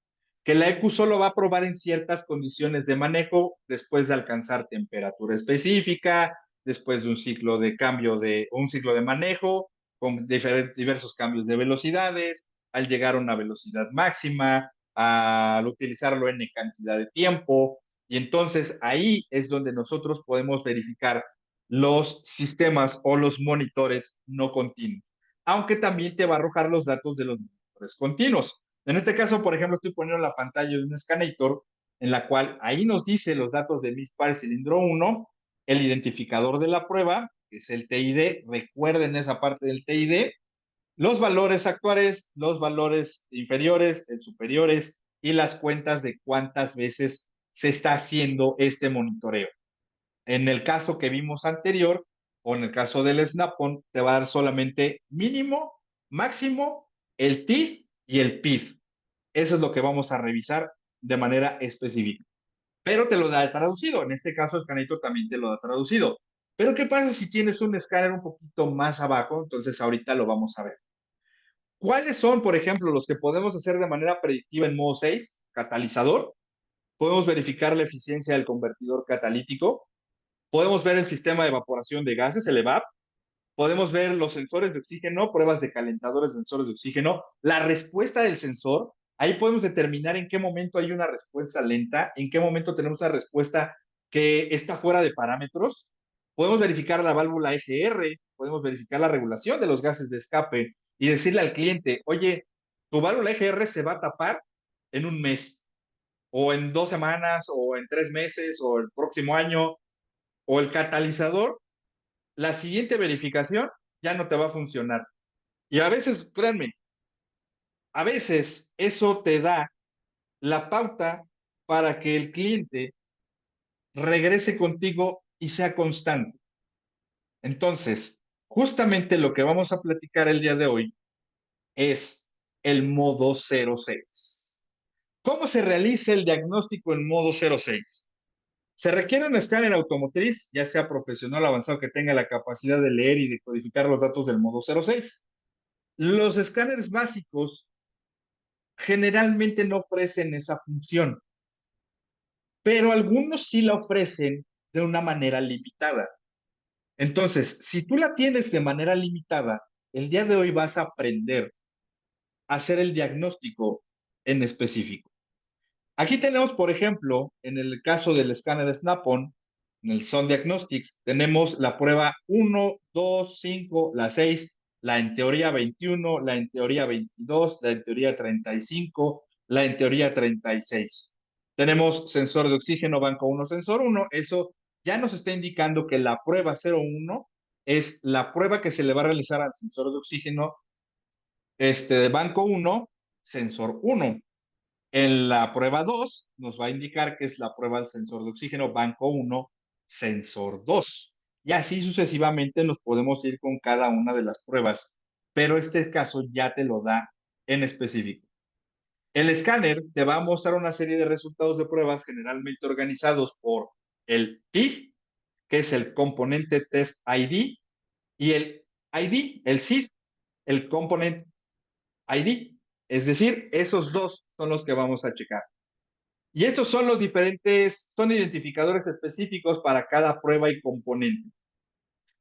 [SPEAKER 2] que la EQ solo va a probar en ciertas condiciones de manejo después de alcanzar temperatura específica, después de un ciclo de cambio de un ciclo de manejo con diversos cambios de velocidades, al llegar a una velocidad máxima, al utilizarlo en cantidad de tiempo. Y entonces ahí es donde nosotros podemos verificar los sistemas o los monitores no continuos, aunque también te va a arrojar los datos de los monitores continuos. En este caso, por ejemplo, estoy poniendo la pantalla de un Scanator en la cual ahí nos dice los datos de misfire cilindro 1, el identificador de la prueba, que es el TID, recuerden esa parte del TID, los valores actuales, los valores inferiores, el superiores y las cuentas de cuántas veces se está haciendo este monitoreo. En el caso que vimos anterior, o en el caso del Snap-on, te va a dar solamente mínimo, máximo el TIF y el PIF. Eso es lo que vamos a revisar de manera específica. Pero te lo da traducido. En este caso, Scanito también te lo da traducido. Pero ¿qué pasa si tienes un escáner un poquito más abajo? Entonces ahorita lo vamos a ver. ¿Cuáles son, por ejemplo, los que podemos hacer de manera predictiva en modo 6? Catalizador. Podemos verificar la eficiencia del convertidor catalítico. Podemos ver el sistema de evaporación de gases, el EVAP. Podemos ver los sensores de oxígeno, pruebas de calentadores de sensores de oxígeno, la respuesta del sensor. Ahí podemos determinar en qué momento hay una respuesta lenta, en qué momento tenemos una respuesta que está fuera de parámetros. Podemos verificar la válvula EGR, podemos verificar la regulación de los gases de escape y decirle al cliente, oye, tu válvula EGR se va a tapar en un mes, o en 2 semanas, o en 3 meses, o el próximo año, o el catalizador, la siguiente verificación ya no te va a funcionar. Y a veces, créanme, a veces eso te da la pauta para que el cliente regrese contigo y sea constante. Entonces, justamente lo que vamos a platicar el día de hoy es el modo 06. ¿Cómo se realiza el diagnóstico en modo 06? Se requiere un escáner automotriz, ya sea profesional o avanzado, que tenga la capacidad de leer y de codificar los datos del modo 06. Los escáneres básicos generalmente no ofrecen esa función, pero algunos sí la ofrecen de una manera limitada. Entonces, si tú la tienes de manera limitada, el día de hoy vas a aprender a hacer el diagnóstico en específico. Aquí tenemos, por ejemplo, en el caso del escáner Snap-on, en el Sun Diagnostics, tenemos la prueba 1, 2, 5, la 6, la en teoría 21, la en teoría 22, la en teoría 35, la en teoría 36. Tenemos sensor de oxígeno, banco 1, sensor 1. Eso ya nos está indicando que la prueba 01 es la prueba que se le va a realizar al sensor de oxígeno de banco 1, sensor 1. En la prueba 2 nos va a indicar que es la prueba del sensor de oxígeno, banco 1, sensor 2. Y así sucesivamente nos podemos ir con cada una de las pruebas, pero este caso ya te lo da en específico. El escáner te va a mostrar una serie de resultados de pruebas generalmente organizados por el TIF, que es el Componente Test ID, y el ID, el CIF, el Component ID. Es decir, esos dos son los que vamos a checar. Y estos son los diferentes, son identificadores específicos para cada prueba y componente.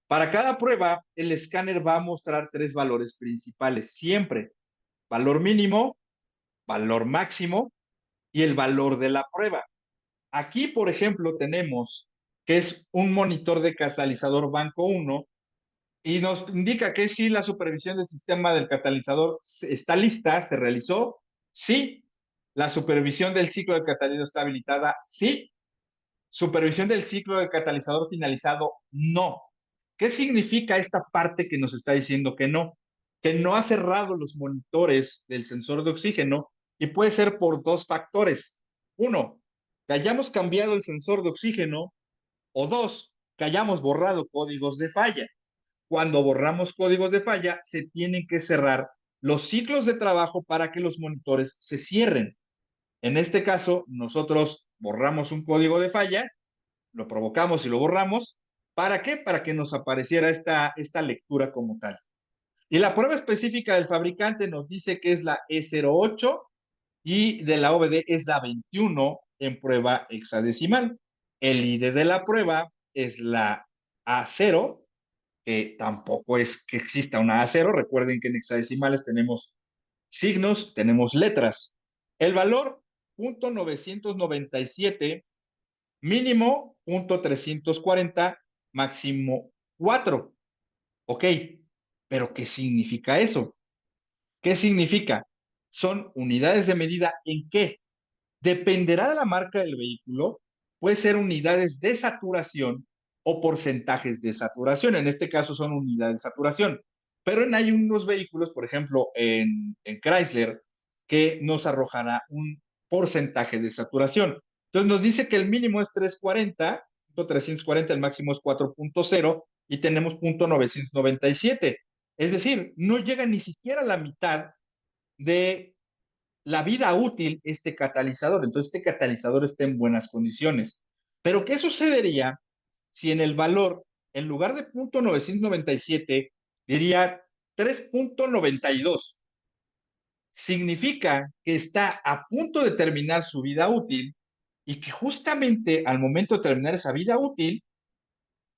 [SPEAKER 2] Para cada prueba, el escáner va a mostrar 3 valores principales, siempre. Valor mínimo, valor máximo y el valor de la prueba. Aquí, por ejemplo, tenemos que es un monitor de catalizador banco 1 y nos indica que si la supervisión del sistema del catalizador está lista, se realizó, sí. La supervisión del ciclo del catalizador está habilitada, sí. Supervisión del ciclo del catalizador finalizado, no. ¿Qué significa esta parte que nos está diciendo que no? Que no ha cerrado los monitores del sensor de oxígeno y puede ser por 2 factores. Uno, que hayamos cambiado el sensor de oxígeno, o dos, que hayamos borrado códigos de falla. Cuando borramos códigos de falla, se tienen que cerrar los ciclos de trabajo para que los monitores se cierren. En este caso, nosotros borramos un código de falla, lo provocamos y lo borramos. ¿Para qué? Para que nos apareciera esta lectura como tal. Y la prueba específica del fabricante nos dice que es la E08 y de la OBD es la 21 en prueba hexadecimal. El ID de la prueba es la A0, que tampoco es que exista una A0. Recuerden que en hexadecimales tenemos signos, tenemos letras. El valor, 0.997, mínimo 0.340, máximo 4. Ok, pero ¿qué significa eso? ¿Qué significa? Son unidades de medida en qué. Dependerá de la marca del vehículo, puede ser unidades de saturación o porcentajes de saturación. En este caso son unidades de saturación. Pero hay unos vehículos, por ejemplo, en Chrysler, que nos arrojará un porcentaje de saturación. Entonces nos dice que el mínimo es 340, 340, el máximo es 4.0 y tenemos 0.997. Es decir, no llega ni siquiera a la mitad de la vida útil este catalizador. Entonces, este catalizador está en buenas condiciones. Pero, ¿qué sucedería si en el valor, en lugar de 0.997, diría 3.92? Significa que está a punto de terminar su vida útil y que justamente al momento de terminar esa vida útil,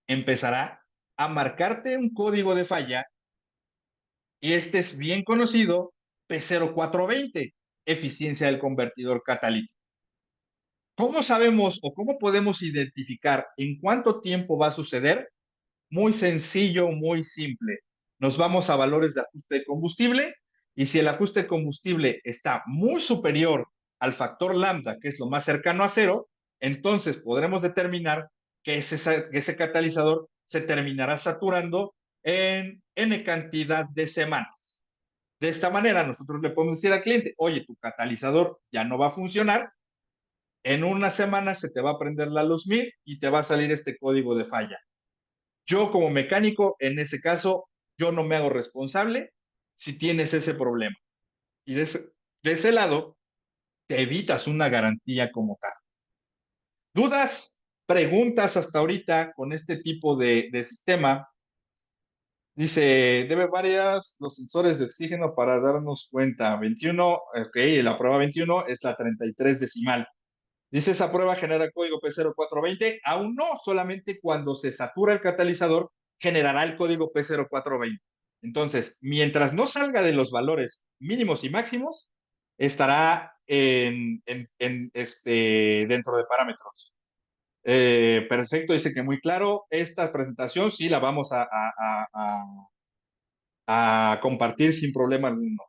[SPEAKER 2] empezará a marcarte un código de falla y este es bien conocido, P0420, eficiencia del convertidor catalítico. ¿Cómo sabemos o cómo podemos identificar en cuánto tiempo va a suceder? Muy sencillo, muy simple. Nos vamos a valores de ajuste de combustible y si el ajuste de combustible está muy superior al factor lambda, que es lo más cercano a cero, entonces podremos determinar que ese catalizador se terminará saturando en N cantidad de semanas. De esta manera, nosotros le podemos decir al cliente, oye, tu catalizador ya no va a funcionar, en una semana se te va a prender la luz 1000 y te va a salir este código de falla. Yo como mecánico, en ese caso, yo no me hago responsable si tienes ese problema. Y de ese lado, te evitas una garantía como tal. ¿Dudas, preguntas hasta ahorita con este tipo de sistema? Dice, debe varias los sensores de oxígeno para darnos cuenta. 21, ok, la prueba 21 es la 33 decimal. Dice, esa prueba genera código P0420. Aún no, solamente cuando se satura el catalizador generará el código P0420. Entonces, mientras no salga de los valores mínimos y máximos, estará dentro de parámetros. Perfecto, dice que muy claro. Esta presentación sí la vamos a compartir sin problema alguno.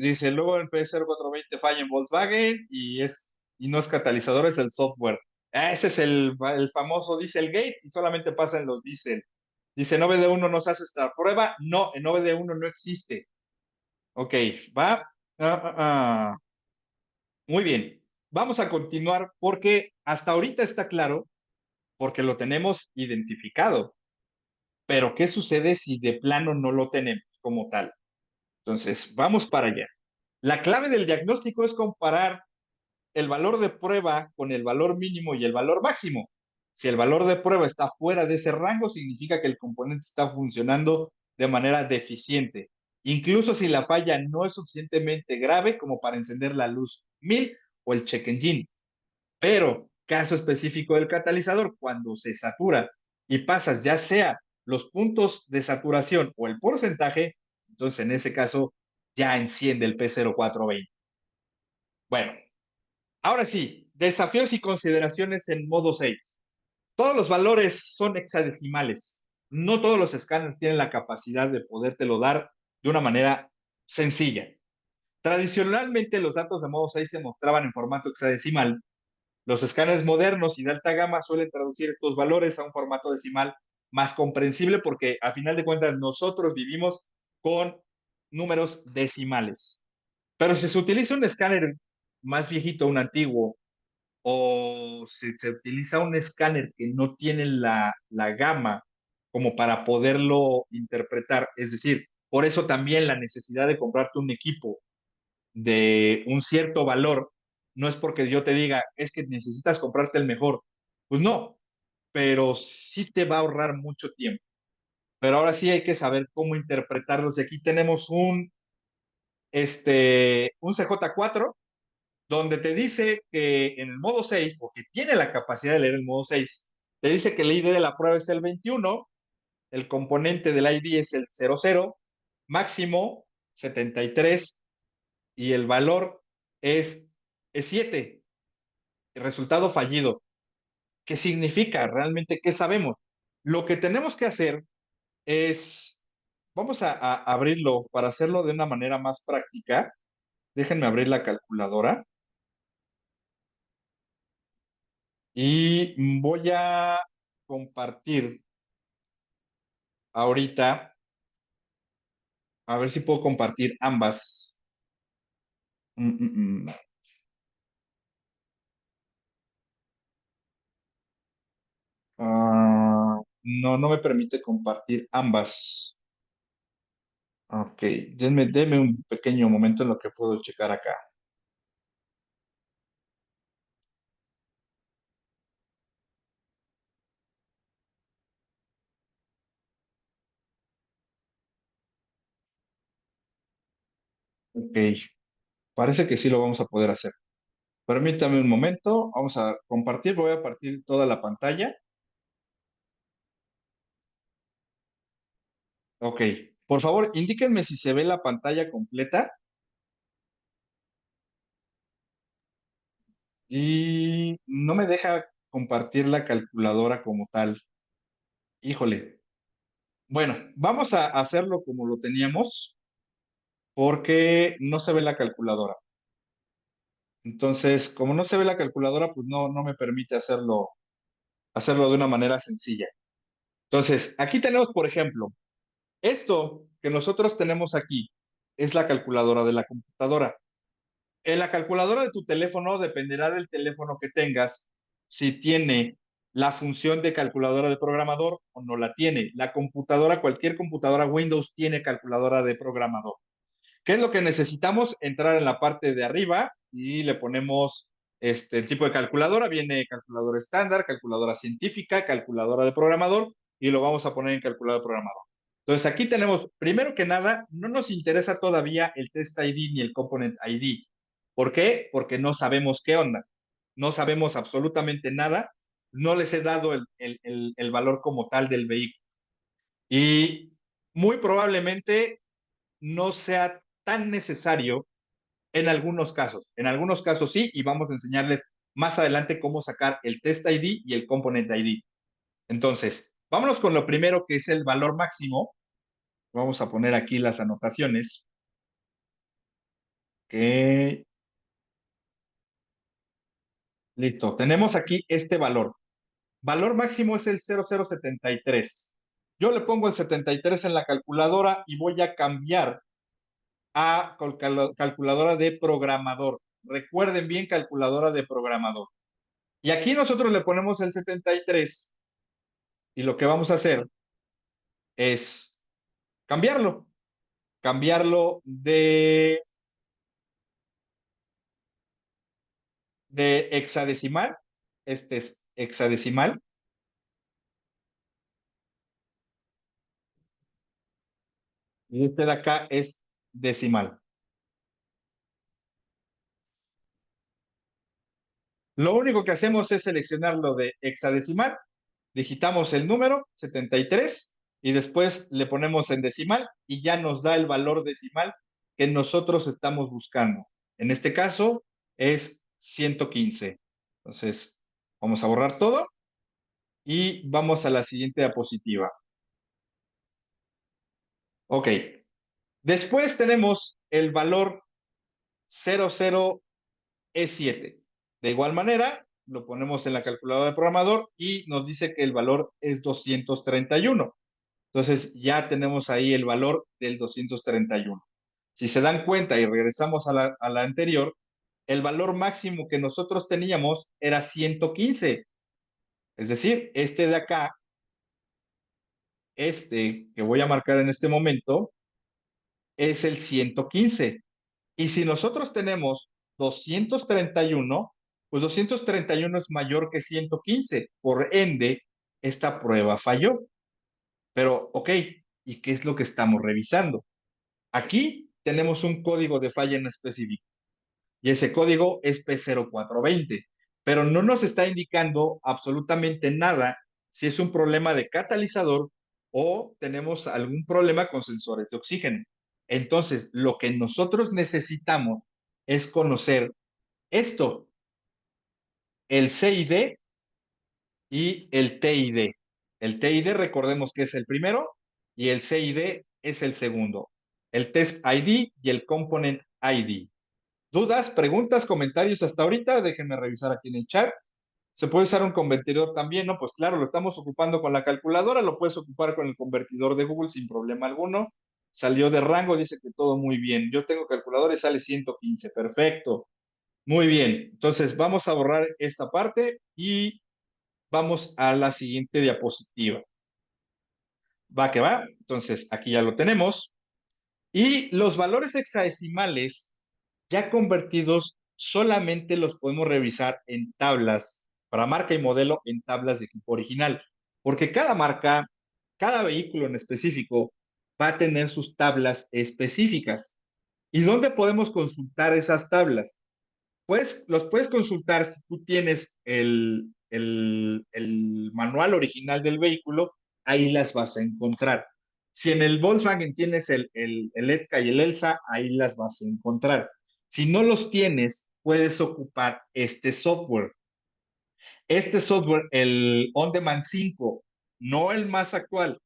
[SPEAKER 2] Dice, luego el P0420 falla en Volkswagen y no es catalizador, es el software. Ese es el famoso Dieselgate y solamente pasa en los diésel. Dice, en OBD1 nos hace esta prueba. No, en OBD1 no existe. Ok, va. Muy bien. Vamos a continuar porque hasta ahorita está claro, porque lo tenemos identificado. Pero, ¿qué sucede si de plano no lo tenemos como tal? Entonces, vamos para allá. La clave del diagnóstico es comparar el valor de prueba con el valor mínimo y el valor máximo. Si el valor de prueba está fuera de ese rango, significa que el componente está funcionando de manera deficiente, incluso si la falla no es suficientemente grave como para encender la luz 1000 o el check engine. Pero, caso específico del catalizador, cuando se satura y pasas ya sea los puntos de saturación o el porcentaje, entonces en ese caso ya enciende el P0420. Bueno, ahora sí, desafíos y consideraciones en modo 6. Todos los valores son hexadecimales. No todos los escáneres tienen la capacidad de podértelo dar de una manera sencilla. Tradicionalmente los datos de modo 6 se mostraban en formato hexadecimal. Los escáneres modernos y de alta gama suelen traducir estos valores a un formato decimal más comprensible porque a final de cuentas nosotros vivimos con números decimales. Pero si se utiliza un escáner más viejito, un antiguo, o si se utiliza un escáner que no tiene la gama como para poderlo interpretar, es decir, por eso también la necesidad de comprarte un equipo de un cierto valor, no es porque yo te diga, es que necesitas comprarte el mejor, pues no, pero sí te va a ahorrar mucho tiempo. Pero ahora sí hay que saber cómo interpretarlos. Y aquí tenemos un CJ4 donde te dice que en el modo 6, porque tiene la capacidad de leer el modo 6, te dice que el ID de la prueba es el 21, el componente del ID es el 00, máximo 73 y el valor es 7. Resultado fallido. ¿Qué significa? Realmente, ¿qué sabemos? Lo que tenemos que hacer es, vamos a abrirlo para hacerlo de una manera más práctica. Déjenme abrir la calculadora y voy a compartir ahorita, a ver si puedo compartir ambas. Mm, mm, mm. No, no me permite compartir ambas. Ok, denme un pequeño momento en lo que puedo checar acá. Ok, parece que sí lo vamos a poder hacer. Permítame un momento, vamos a compartir, voy a partir toda la pantalla. Ok, por favor, indíquenme si se ve la pantalla completa y no me deja compartir la calculadora como tal. Híjole. Bueno, vamos a hacerlo como lo teníamos porque no se ve la calculadora. Entonces, como no se ve la calculadora, pues no me permite hacerlo de una manera sencilla. Entonces, aquí tenemos, por ejemplo, esto que nosotros tenemos aquí es la calculadora de la computadora. En la calculadora de tu teléfono dependerá del teléfono que tengas, si tiene la función de calculadora de programador o no la tiene. La computadora, cualquier computadora Windows tiene calculadora de programador. ¿Qué es lo que necesitamos? Entrar en la parte de arriba y le ponemos el tipo de calculadora. Viene calculadora estándar, calculadora científica, calculadora de programador y lo vamos a poner en calculadora de programador. Entonces aquí tenemos, primero que nada, no nos interesa todavía el test ID ni el component ID. ¿Por qué? Porque no sabemos qué onda. No sabemos absolutamente nada. No les he dado el valor como tal del vehículo. Y muy probablemente no sea tan necesario en algunos casos. En algunos casos sí, y vamos a enseñarles más adelante cómo sacar el test ID y el component ID. Entonces, vámonos con lo primero que es el valor máximo. Vamos a poner aquí las anotaciones. Que listo. Tenemos aquí este valor. Valor máximo es el 0073. Yo le pongo el 73 en la calculadora y voy a cambiar a calculadora de programador. Recuerden bien, calculadora de programador. Y aquí nosotros le ponemos el 73 y lo que vamos a hacer es cambiarlo. Cambiarlo de hexadecimal. Este es hexadecimal. Y este de acá es decimal. Lo único que hacemos es seleccionarlo de hexadecimal, digitamos el número 73 y después le ponemos en decimal y ya nos da el valor decimal que nosotros estamos buscando. En este caso es 115. Entonces, vamos a borrar todo y vamos a la siguiente diapositiva. Ok. Después tenemos el valor 00E7. De igual manera, lo ponemos en la calculadora de programador y nos dice que el valor es 231. Entonces ya tenemos ahí el valor del 231. Si se dan cuenta y regresamos a la anterior, el valor máximo que nosotros teníamos era 115. Es decir, este de acá, este que voy a marcar en este momento, es el 115. Y si nosotros tenemos 231, pues 231 es mayor que 115. Por ende, esta prueba falló. Pero, ok, ¿y qué es lo que estamos revisando? Aquí tenemos un código de falla en específico y ese código es P0420, pero no nos está indicando absolutamente nada si es un problema de catalizador o tenemos algún problema con sensores de oxígeno. Entonces, lo que nosotros necesitamos es conocer esto, el CID y el TID. El TID, recordemos que es el primero y el CID es el segundo. El Test ID y el Component ID. ¿Dudas, preguntas, comentarios hasta ahorita? Déjenme revisar aquí en el chat. ¿Se puede usar un convertidor también? No, pues claro, lo estamos ocupando con la calculadora, lo puedes ocupar con el convertidor de Google sin problema alguno. Salió de rango, dice que todo muy bien. Yo tengo calculadora y sale 115. Perfecto. Muy bien. Entonces vamos a borrar esta parte y vamos a la siguiente diapositiva. Va que va. Entonces aquí ya lo tenemos. Y los valores hexadecimales ya convertidos solamente los podemos revisar en tablas, para marca y modelo en tablas de equipo original, porque cada marca, cada vehículo en específico va a tener sus tablas específicas. ¿Y dónde podemos consultar esas tablas? Pues los puedes consultar si tú tienes el manual original del vehículo, ahí las vas a encontrar. Si en el Volkswagen tienes el ETCA y el ELSA, ahí las vas a encontrar. Si no los tienes, puedes ocupar este software. Este software, el On Demand 5, no el más actual,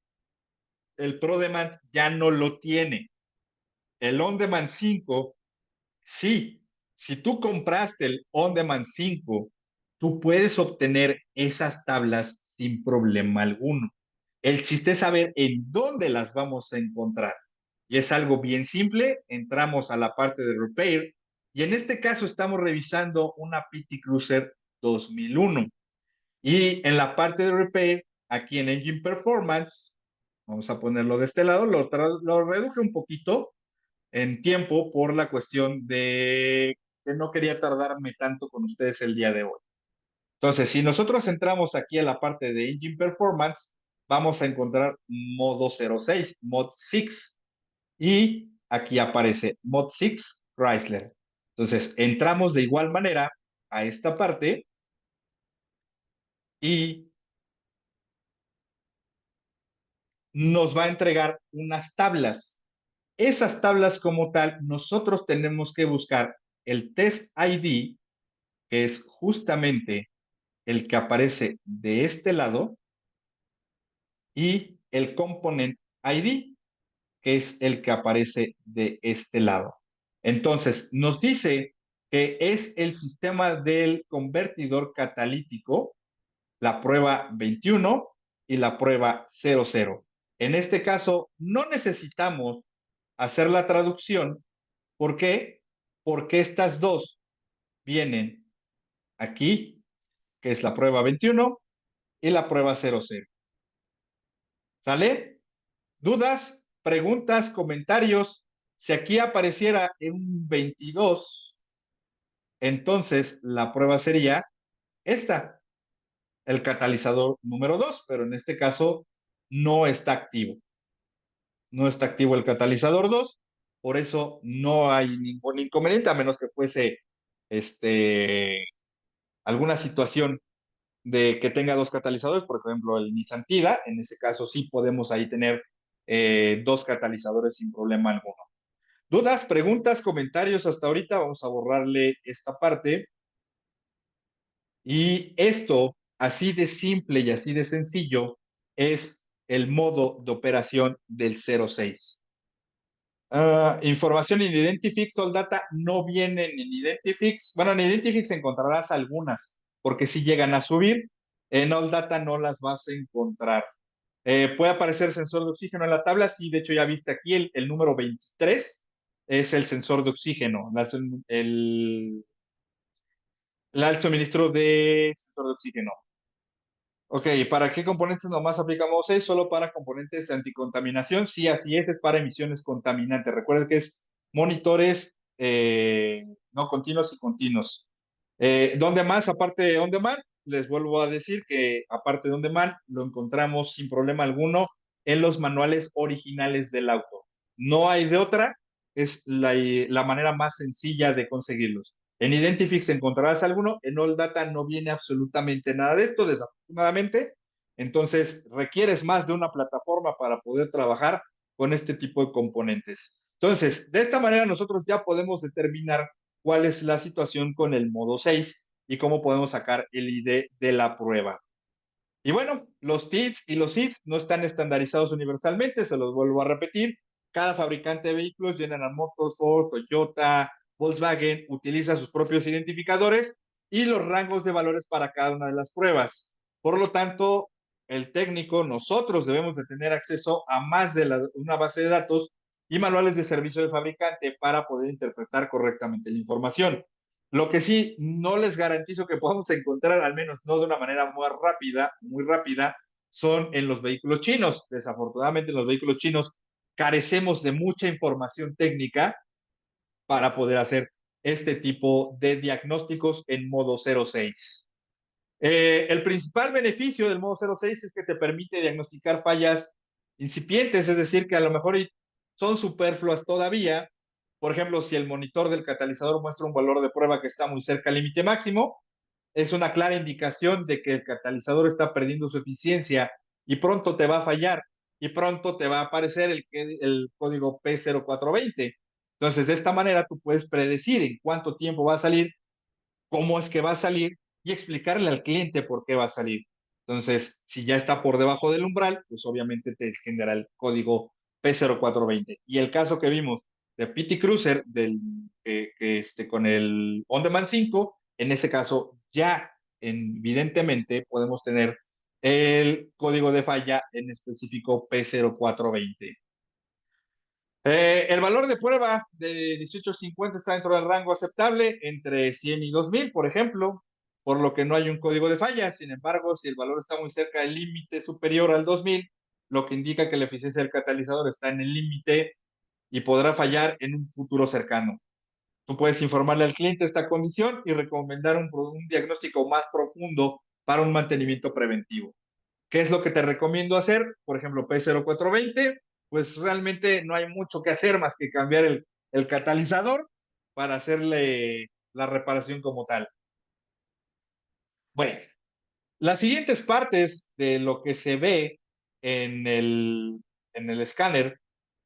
[SPEAKER 2] el Pro Demand ya no lo tiene. El On Demand 5, sí, si tú compraste el On Demand 5, tú puedes obtener esas tablas sin problema alguno. El chiste es saber en dónde las vamos a encontrar. Y es algo bien simple. Entramos a la parte de Repair y en este caso estamos revisando una PT Cruiser 2001. Y en la parte de Repair, aquí en Engine Performance, vamos a ponerlo de este lado, lo reduje un poquito en tiempo por la cuestión de que no quería tardarme tanto con ustedes el día de hoy. Entonces, si nosotros entramos aquí a la parte de Engine Performance, vamos a encontrar modo 06, Mod 6, y aquí aparece Mod 6 Chrysler. Entonces, entramos de igual manera a esta parte y nos va a entregar unas tablas. Esas tablas como tal, nosotros tenemos que buscar el Test ID, que es justamente el que aparece de este lado, y el Component ID, que es el que aparece de este lado. Entonces, nos dice que es el sistema del convertidor catalítico, la prueba 21 y la prueba 00. En este caso, no necesitamos hacer la traducción. ¿Por qué? Porque estas dos vienen aquí, que es la prueba 21 y la prueba 00. ¿Sale? ¿Dudas, preguntas, comentarios? Si aquí apareciera un 22, entonces la prueba sería esta, el catalizador número 2, pero en este caso no está activo. No está activo el catalizador 2, por eso no hay ningún inconveniente, a menos que fuese alguna situación de que tenga dos catalizadores, por ejemplo, el Nissan Tiga, en ese caso sí podemos ahí tener dos catalizadores sin problema alguno. ¿Dudas, preguntas, comentarios hasta ahorita? Vamos a borrarle esta parte. Y esto, así de simple y así de sencillo, es el modo de operación del 06. Información en Identifix, All Data no vienen en Identifix. Bueno, en Identifix encontrarás algunas, porque si llegan a subir, en All Data no las vas a encontrar. Puede aparecer sensor de oxígeno en la tabla, sí, de hecho ya viste aquí el número 23 es el sensor de oxígeno, el suministro de sensor de oxígeno. Ok, ¿para qué componentes nomás aplicamos 6? Solo para componentes de anticontaminación. Sí, así es para emisiones contaminantes. Recuerden que es monitores no continuos y continuos. ¿Dónde más? Aparte de On Demand, les vuelvo a decir que aparte de On Demand, lo encontramos sin problema alguno en los manuales originales del auto. No hay de otra, es la manera más sencilla de conseguirlos. En Identifix encontrarás alguno, en All Data no viene absolutamente nada de esto, desafortunadamente. Entonces, requieres más de una plataforma para poder trabajar con este tipo de componentes. Entonces, de esta manera nosotros ya podemos determinar cuál es la situación con el modo 6 y cómo podemos sacar el ID de la prueba. Y bueno, los TIDs y los SIDs no están estandarizados universalmente, se los vuelvo a repetir. Cada fabricante de vehículos, General Motors, Ford, Toyota, Volkswagen, utiliza sus propios identificadores y los rangos de valores para cada una de las pruebas. Por lo tanto, el técnico, nosotros debemos de tener acceso a más de una base de datos y manuales de servicio del fabricante para poder interpretar correctamente la información. Lo que sí, no les garantizo que podamos encontrar, al menos no de una manera muy rápida, son en los vehículos chinos. Desafortunadamente, en los vehículos chinos carecemos de mucha información técnica para poder hacer este tipo de diagnósticos en modo 06. El principal beneficio del modo 06 es que te permite diagnosticar fallas incipientes, es decir, que a lo mejor son superfluas todavía. Por ejemplo, si el monitor del catalizador muestra un valor de prueba que está muy cerca al límite máximo, es una clara indicación de que el catalizador está perdiendo su eficiencia y pronto te va a fallar y pronto te va a aparecer el código P0420. Entonces, de esta manera tú puedes predecir en cuánto tiempo va a salir, cómo es que va a salir y explicarle al cliente por qué va a salir. Entonces, si ya está por debajo del umbral, pues obviamente te genera el código P0420. Y el caso que vimos de PT Cruiser con el On Demand 5, en ese caso ya evidentemente podemos tener el código de falla en específico P0420. El valor de prueba de 1850 está dentro del rango aceptable, entre 100 y 2000, por ejemplo, por lo que no hay un código de falla. Sin embargo, si el valor está muy cerca del límite superior al 2000, lo que indica que la eficiencia del catalizador está en el límite y podrá fallar en un futuro cercano. Tú puedes informarle al cliente esta condición y recomendar un diagnóstico más profundo para un mantenimiento preventivo. ¿Qué es lo que te recomiendo hacer? Por ejemplo, P0420, pues realmente no hay mucho que hacer más que cambiar el catalizador para hacerle la reparación como tal. Bueno, las siguientes partes de lo que se ve en el escáner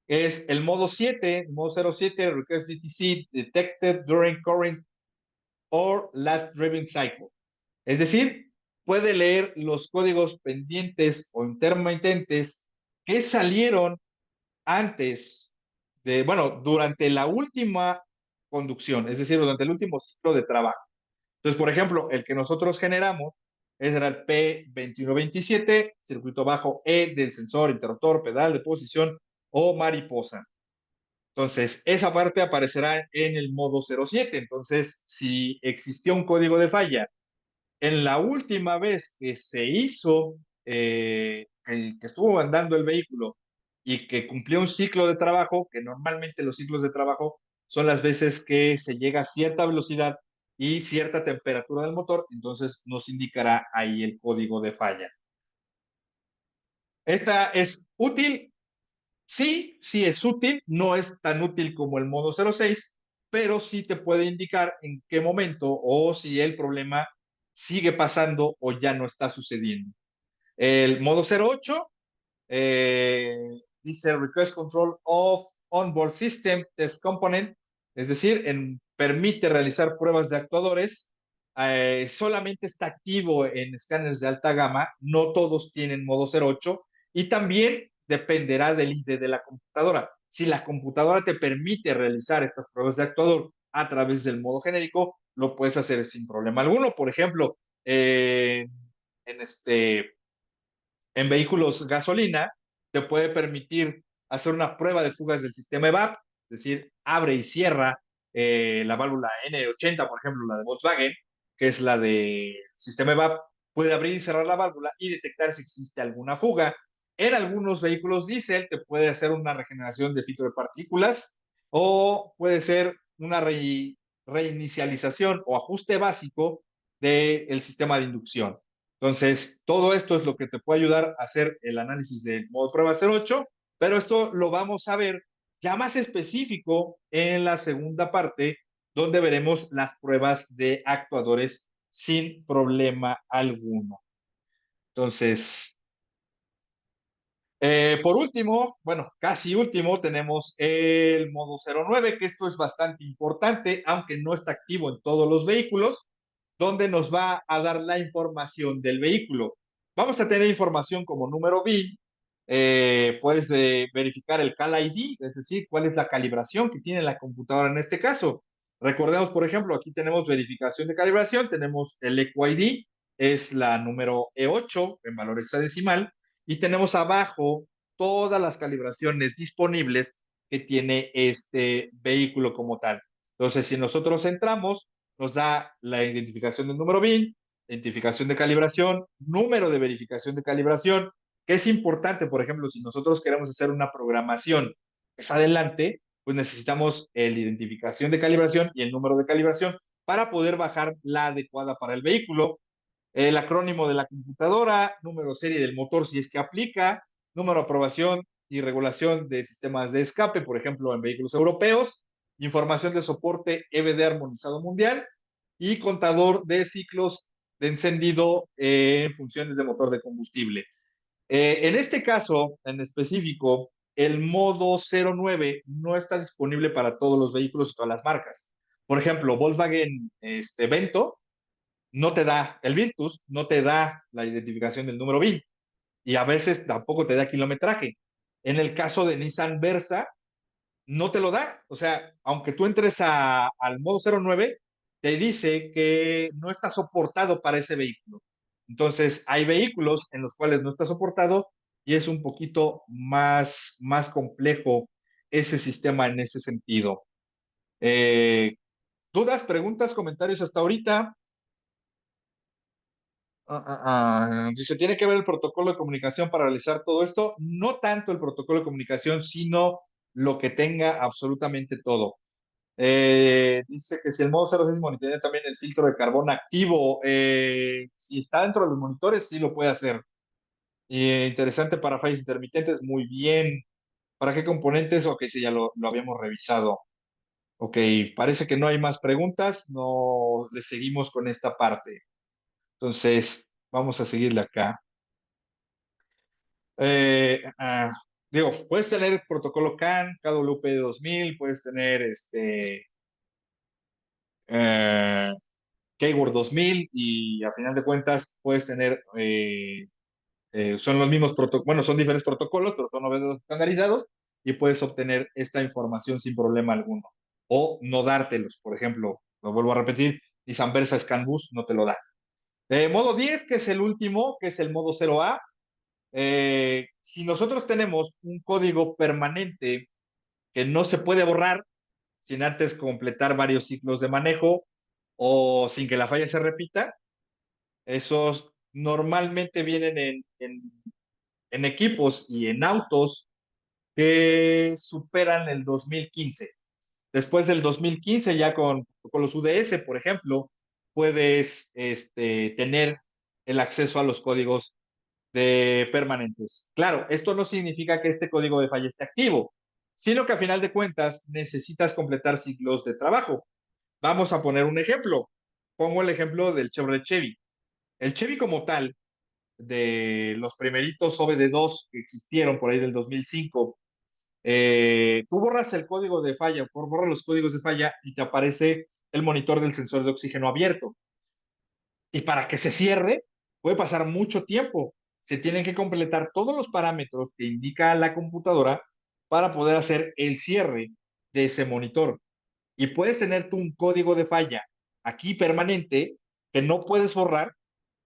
[SPEAKER 2] es el modo 7, modo 07, Request DTC Detected During Current or Last Driving Cycle. Es decir, puede leer los códigos pendientes o intermitentes que salieron antes durante la última conducción, es decir, durante el último ciclo de trabajo. Entonces, por ejemplo, el que nosotros generamos era el P2127, circuito bajo E del sensor, interruptor, pedal de posición o mariposa. Entonces, esa parte aparecerá en el modo 07. Entonces, si existió un código de falla en la última vez que se hizo, que estuvo andando el vehículo y que cumplió un ciclo de trabajo, que normalmente los ciclos de trabajo son las veces que se llega a cierta velocidad y cierta temperatura del motor, entonces nos indicará ahí el código de falla. Esta es útil, sí, sí es útil, no es tan útil como el modo 06, pero sí te puede indicar en qué momento o si el problema sigue pasando o ya no está sucediendo. El modo 08 dice Request Control of Onboard System Test Component, es decir, permite realizar pruebas de actuadores. Solamente está activo en escáneres de alta gama, no todos tienen modo 08 y también dependerá del ID de la computadora. Si la computadora te permite realizar estas pruebas de actuador a través del modo genérico, lo puedes hacer sin problema alguno. Por ejemplo, en en vehículos gasolina, te puede permitir hacer una prueba de fugas del sistema EVAP, es decir, abre y cierra la válvula N80, por ejemplo, la de Volkswagen, que es la de sistema EVAP, puede abrir y cerrar la válvula y detectar si existe alguna fuga. En algunos vehículos diésel te puede hacer una regeneración de filtro de partículas o puede ser una reinicialización o ajuste básico del sistema de inducción. Entonces, todo esto es lo que te puede ayudar a hacer el análisis del modo prueba 08, pero esto lo vamos a ver ya más específico en la segunda parte, donde veremos las pruebas de actuadores sin problema alguno. Entonces, por último, bueno, casi último, tenemos el modo 09, que esto es bastante importante, aunque no está activo en todos los vehículos, donde nos va a dar la información del vehículo. Vamos a tener información como número BIN, puedes verificar el CAL ID, es decir, cuál es la calibración que tiene la computadora en este caso. Recordemos, por ejemplo, aquí tenemos verificación de calibración, tenemos el EQID, es la número E8 en valor hexadecimal, y tenemos abajo todas las calibraciones disponibles que tiene este vehículo como tal. Entonces, si nosotros entramos, nos da la identificación del número BIN, identificación de calibración, número de verificación de calibración, ¿Qué es importante? Por ejemplo, si nosotros queremos hacer una programación más adelante, pues necesitamos la identificación de calibración y el número de calibración para poder bajar la adecuada para el vehículo, el acrónimo de la computadora, número serie del motor si es que aplica, número de aprobación y regulación de sistemas de escape, por ejemplo, en vehículos europeos, información de soporte EBD armonizado mundial y contador de ciclos de encendido en funciones de motor de combustible. En este caso, en específico, el modo 09 no está disponible para todos los vehículos y todas las marcas. Por ejemplo, Volkswagen Vento no te da, el Virtus no te da la identificación del número VIN y a veces tampoco te da kilometraje. En el caso de Nissan Versa, no te lo da. O sea, aunque tú entres al modo 09, te dice que no está soportado para ese vehículo. Entonces, hay vehículos en los cuales no está soportado y es un poquito más complejo ese sistema en ese sentido. Eh, ¿Dudas, preguntas, comentarios hasta ahorita? Dice, ¿tiene que ver el protocolo de comunicación para realizar todo esto? No tanto el protocolo de comunicación, sino lo que tenga absolutamente todo. Dice que si el modo 06 monitorea también el filtro de carbón activo, si está dentro de los monitores, sí lo puede hacer. Interesante para fallas intermitentes, muy bien. ¿Para qué componentes? Ok, sí, ya lo habíamos revisado. Ok, parece que no hay más preguntas, no le seguimos con esta parte. Entonces, vamos a seguirle acá. Eh, ah, puedes tener protocolo CAN, KWP 2000, puedes tener eh, Keyword 2000 y a final de cuentas puedes tener, son los mismos protocolos, bueno, son diferentes protocolos, pero son novedosos estandarizados y puedes obtener esta información sin problema alguno. O no dártelos, por ejemplo, lo vuelvo a repetir, Nissan Versa ScanBus no te lo da. Modo 10, que es el último, que es el modo 0A. Si nosotros tenemos un código permanente que no se puede borrar sin antes completar varios ciclos de manejo o sin que la falla se repita, esos normalmente vienen en equipos y en autos que superan el 2015. Después del 2015, ya con los UDS, por ejemplo, puedes tener el acceso a los códigos de permanentes. Claro, esto no significa que este código de falla esté activo, sino que a final de cuentas necesitas completar ciclos de trabajo. Vamos a poner un ejemplo. Pongo el ejemplo del Chevrolet Chevy. El Chevy como tal, de los primeritos OBD2 que existieron por ahí del 2005, tú borras el código de falla, borras los códigos de falla y te aparece el monitor del sensor de oxígeno abierto. Y para que se cierre, puede pasar mucho tiempo. Se tienen que completar todos los parámetros que indica la computadora para poder hacer el cierre de ese monitor. Y puedes tener tú un código de falla aquí permanente que no puedes borrar.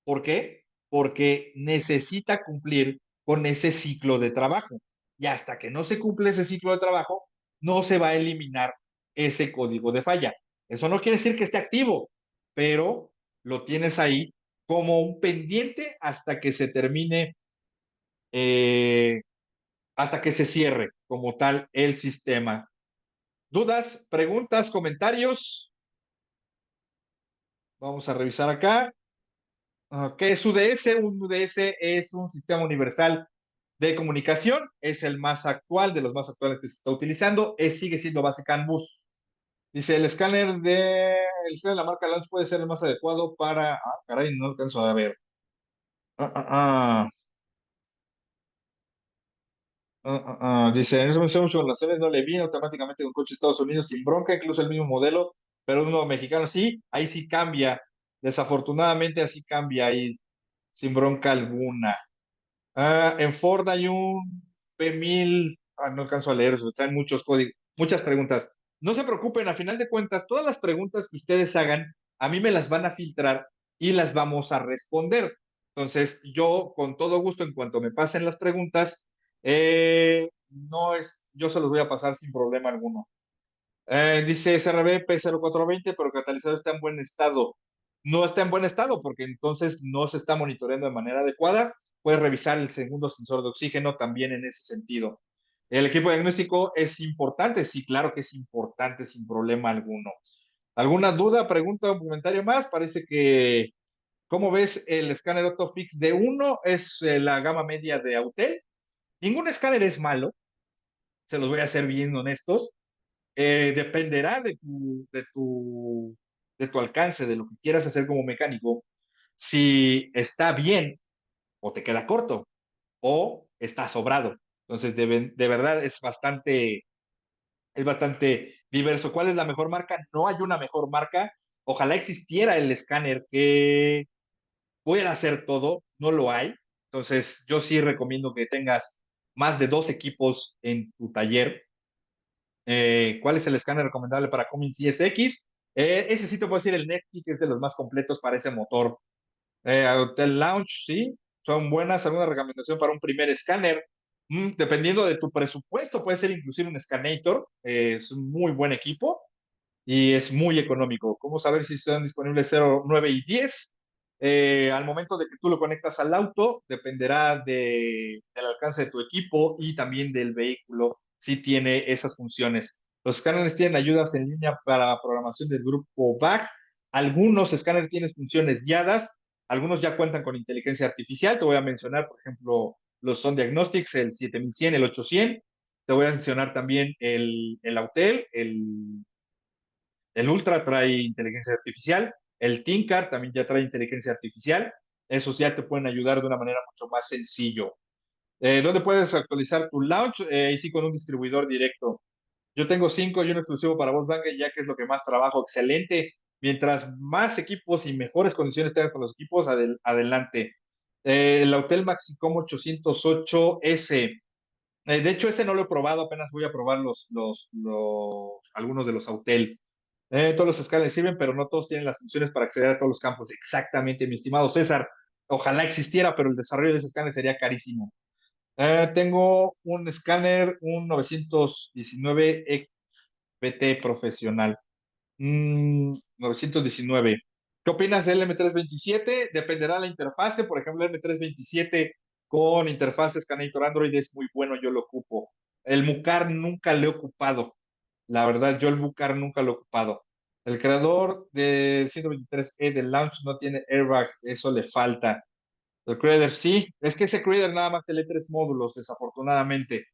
[SPEAKER 2] ¿Por qué? Porque necesita cumplir con ese ciclo de trabajo. Y hasta que no se cumple ese ciclo de trabajo, no se va a eliminar ese código de falla. Eso no quiere decir que esté activo, pero lo tienes ahí como un pendiente hasta que se termine, eh, hasta que se cierre como tal el sistema. ¿Dudas, preguntas, comentarios? Vamos a revisar acá. ¿Qué es UDS? Un UDS es un sistema universal de comunicación, es el más actual, de los más actuales que se está utilizando, sigue siendo base CAN bus. Dice, el escáner de la marca Launch puede ser el más adecuado para, caray, no alcanzo a ver. Ah, ah, ah. Dice, en ese momento muchas relaciones no le viene automáticamente un coche de Estados Unidos sin bronca, incluso el mismo modelo, pero uno mexicano sí, ahí sí cambia. Desafortunadamente así cambia ahí, sin bronca alguna. En Ford hay un P1000, no alcanzo a leer, están muchos códigos, muchas preguntas. No se preocupen, a final de cuentas, todas las preguntas que ustedes hagan, a mí me las van a filtrar y las vamos a responder. Entonces, yo con todo gusto, en cuanto me pasen las preguntas, yo se los voy a pasar sin problema alguno. Dice SRB P0420, pero el catalizador está en buen estado. No está en buen estado porque entonces no se está monitoreando de manera adecuada puedes revisar el segundo sensor de oxígeno también en ese sentido. El equipo diagnóstico es importante, sí, claro que es importante, sin problema alguno. ¿Alguna duda, pregunta o comentario más? Parece que, ¿cómo ves el escáner AutoFix de uno? Es la gama media de Autel. Ningún escáner es malo, se los voy a ser bien honestos. Dependerá de tu alcance, de lo que quieras hacer como mecánico, si está bien o te queda corto o está sobrado. Entonces, de verdad es bastante diverso. ¿Cuál es la mejor marca? No hay una mejor marca. Ojalá existiera el escáner que pueda hacer todo, no lo hay. Entonces, yo sí recomiendo que tengas más de 2 equipos en tu taller. ¿Cuál es el escáner recomendable para Cummins CSX? Ese sí te puedo decir, el Netgeek es de los más completos para ese motor. Hotel Lounge, sí, son buenas. ¿Alguna recomendación para un primer escáner? Dependiendo de tu presupuesto, puede ser inclusive un Scanator. Es un muy buen equipo y es muy económico. ¿Cómo saber si están disponibles 0, 9 y 10? Al momento de que tú lo conectas al auto, dependerá del alcance de tu equipo y también del vehículo, si tiene esas funciones. Los escáneres tienen ayudas en línea para programación del grupo BAC. Algunos escáneres tienen funciones guiadas, algunos ya cuentan con inteligencia artificial. Te voy a mencionar, por ejemplo, los Son Diagnostics, el 7100, el 8100. Te voy a mencionar también el Autel, el Ultra trae inteligencia artificial, el Tinker también ya trae inteligencia artificial. Esos ya te pueden ayudar de una manera mucho más sencillo. ¿Dónde puedes actualizar tu launch? Y sí, con un distribuidor directo. Yo tengo 5 y uno exclusivo para Volkswagen, ya que es lo que más trabajo. Excelente. Mientras más equipos y mejores condiciones tengas con los equipos, adelante. El Autel Maxicom 808S. De hecho, ese no lo he probado, apenas voy a probar algunos de los Autel. Todos los escáneres sirven, pero no todos tienen las funciones para acceder a todos los campos. Exactamente, mi estimado César. Ojalá existiera, pero el desarrollo de ese escáner sería carísimo. Tengo un escáner, un 919 PT profesional. 919. ¿Qué opinas del M327? Dependerá de la interfase. Por ejemplo, el M327 con interfaz Scanator Android es muy bueno, yo lo ocupo. El Mucar nunca lo he ocupado. La verdad, yo el Mucar nunca lo he ocupado. El creador del 123E del launch no tiene airbag, eso le falta. El Creader sí, es que ese Creader nada más tiene 3 módulos, desafortunadamente.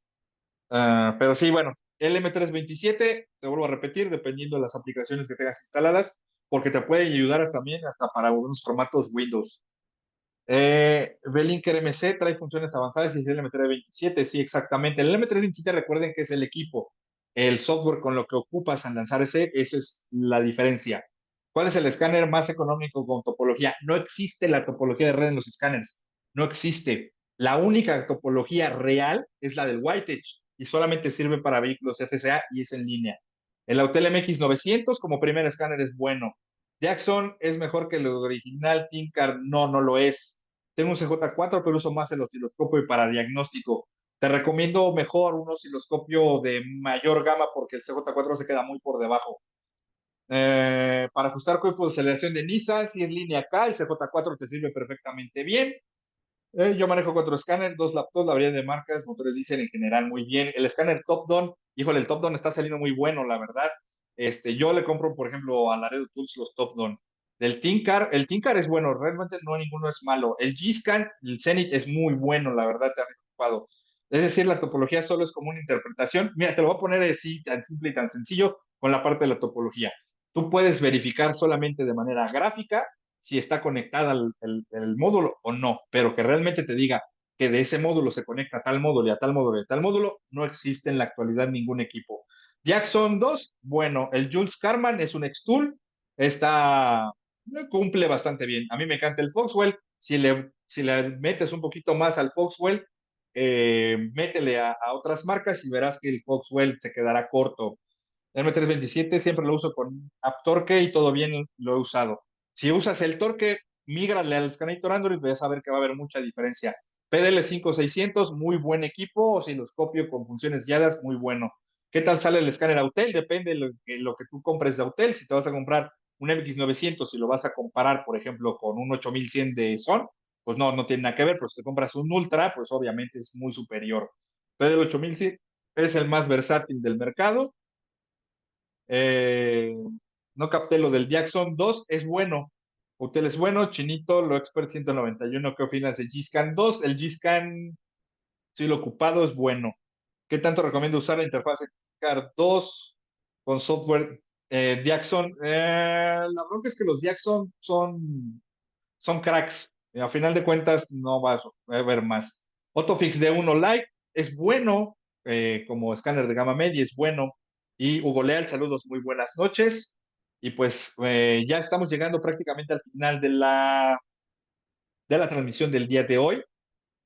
[SPEAKER 2] Pero sí, bueno, el M327, te vuelvo a repetir, dependiendo de las aplicaciones que tengas instaladas, porque te puede ayudar también hasta para algunos formatos Windows. Belinker MC trae funciones avanzadas y es el M327, sí, exactamente. El M327, recuerden que es el equipo, el software con lo que ocupas al lanzar esa es la diferencia. ¿Cuál es el escáner más económico con topología? No existe la topología de red en los escáneres, no existe. La única topología real es la del Whiteedge y solamente sirve para vehículos FCA y es en línea. El Autel MX900 como primer escáner es bueno. Jackson es mejor que el original. Tinker no lo es. Tengo un CJ4, pero uso más el osciloscopio y para diagnóstico. Te recomiendo mejor un osciloscopio de mayor gama porque el CJ4 se queda muy por debajo. Para ajustar cuerpo de aceleración de Nissan, si es línea K, el CJ4 te sirve perfectamente bien. Yo manejo 4 escáneres, 2 laptops, la variedad de marcas, motores dicen en general muy bien. El escáner Top Down, híjole, el Top Down está saliendo muy bueno, la verdad. Yo le compro, por ejemplo, a Laredo Tools los Top Down. El Tinker es bueno, realmente no ninguno es malo. El G-Scan, el Zenith es muy bueno, la verdad, te ha preocupado. Es decir, la topología solo es como una interpretación. Mira, te lo voy a poner así, tan simple y tan sencillo, con la parte de la topología. Tú puedes verificar solamente de manera gráfica si está conectada el módulo o no, pero que realmente te diga que de ese módulo se conecta a tal módulo y a tal módulo y a tal módulo, no existe en la actualidad ningún equipo. Jackson 2, bueno, el Jules Carman es un Xtool, está, cumple bastante bien. A mí me encanta el Foxwell, si le metes un poquito más al Foxwell, métele a otras marcas y verás que el Foxwell se quedará corto. El M327 siempre lo uso con AppTorque y todo bien lo he usado. Si usas el Torque, mígrale al Scanator Android, vas a ver que va a haber mucha diferencia. PDL5600, muy buen equipo, osciloscopio con funciones guiadas, muy bueno. ¿Qué tal sale el escáner Autel? Depende de lo que tú compres de Autel. Si te vas a comprar un MX900 y lo vas a comparar, por ejemplo, con un 8100 de Son, pues no tiene nada que ver, pero si te compras un Ultra, pues obviamente es muy superior. Pero el 8000 sí es el más versátil del mercado. Eh, no capté lo del Jackson 2, es bueno. Hotel es bueno, Chinito, lo Expert 191, ¿qué opinas de G-Scan 2? El G-Scan, si lo ocupado, es bueno. ¿Qué tanto recomiendo usar la interfaz Car 2 con software Jackson? La bronca es que los Jackson son cracks. A final de cuentas, no va a haber más. Autofix de 1 Lite es bueno, como escáner de gama media es bueno. Y Hugo Leal, saludos, muy buenas noches. Y pues ya estamos llegando prácticamente al final de la transmisión del día de hoy.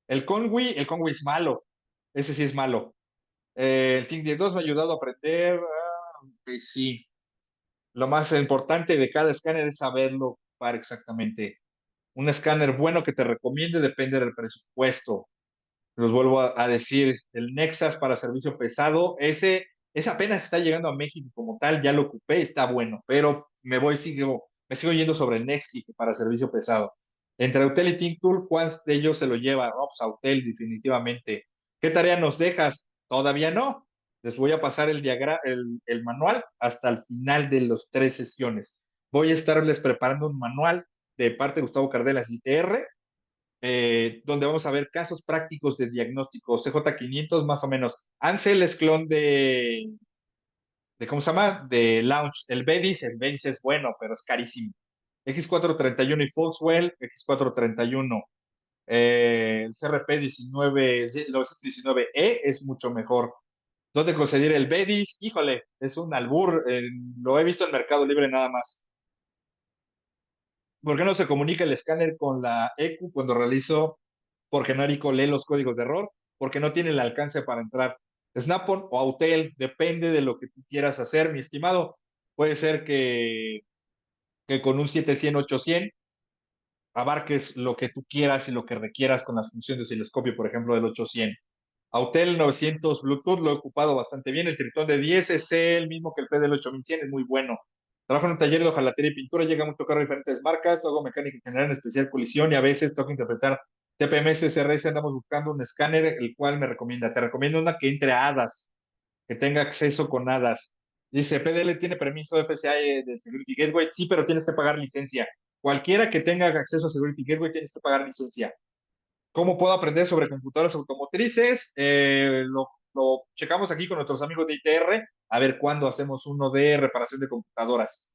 [SPEAKER 2] El Conway es malo. Ese sí es malo. El Think 10.2 me ha ayudado a aprender. Ok, sí. Lo más importante de cada escáner es saberlo para exactamente. Un escáner bueno que te recomiende depende del presupuesto. Los vuelvo a decir, el Nexus para servicio pesado, ese apenas está llegando a México como tal, ya lo ocupé, está bueno, pero me sigo yendo sobre el Nexus para servicio pesado. Entre Autel y ThinkTool, ¿cuál de ellos se lo lleva? No, pues Autel, definitivamente. ¿Qué tarea nos dejas? Todavía no. Les voy a pasar el manual hasta el final de las 3 sesiones. Voy a estarles preparando un manual de parte de Gustavo Cardelas ITR, donde vamos a ver casos prácticos de diagnóstico. CJ500 más o menos. Ansel es clon de ¿cómo se llama? De Launch. El Bedis es bueno, pero es carísimo. X431 y Volkswagen, X431. El CRP 919E es mucho mejor. ¿Dónde conseguir el Bedis? Híjole, es un albur. Lo he visto en Mercado Libre nada más. ¿Por qué no se comunica el escáner con la EQ cuando realizo por genérico lee los códigos de error? Porque no tiene el alcance para entrar. Snap-on o Autel, depende de lo que tú quieras hacer, mi estimado. Puede ser que con un 700-800 abarques lo que tú quieras y lo que requieras con las funciones de osciloscopio, por ejemplo, del 800. Autel 900 Bluetooth lo he ocupado bastante bien. El Tritón de 10 es el mismo que el P del 8100, es muy bueno. Trabajo en un taller de hojalatería y pintura, llega mucho carro de diferentes marcas, hago mecánica en general, en especial colisión, y a veces toca interpretar TPMS, SRS. Andamos buscando un escáner, el cual me recomienda. Te recomiendo una que entre a HADAS, que tenga acceso con HADAS. Dice, PDL tiene permiso FSI de Security Gateway, sí, pero tienes que pagar licencia. Cualquiera que tenga acceso a Security Gateway tienes que pagar licencia. ¿Cómo puedo aprender sobre computadoras automotrices? Lo checamos aquí con nuestros amigos de ITR, a ver cuándo hacemos uno de reparación de computadoras.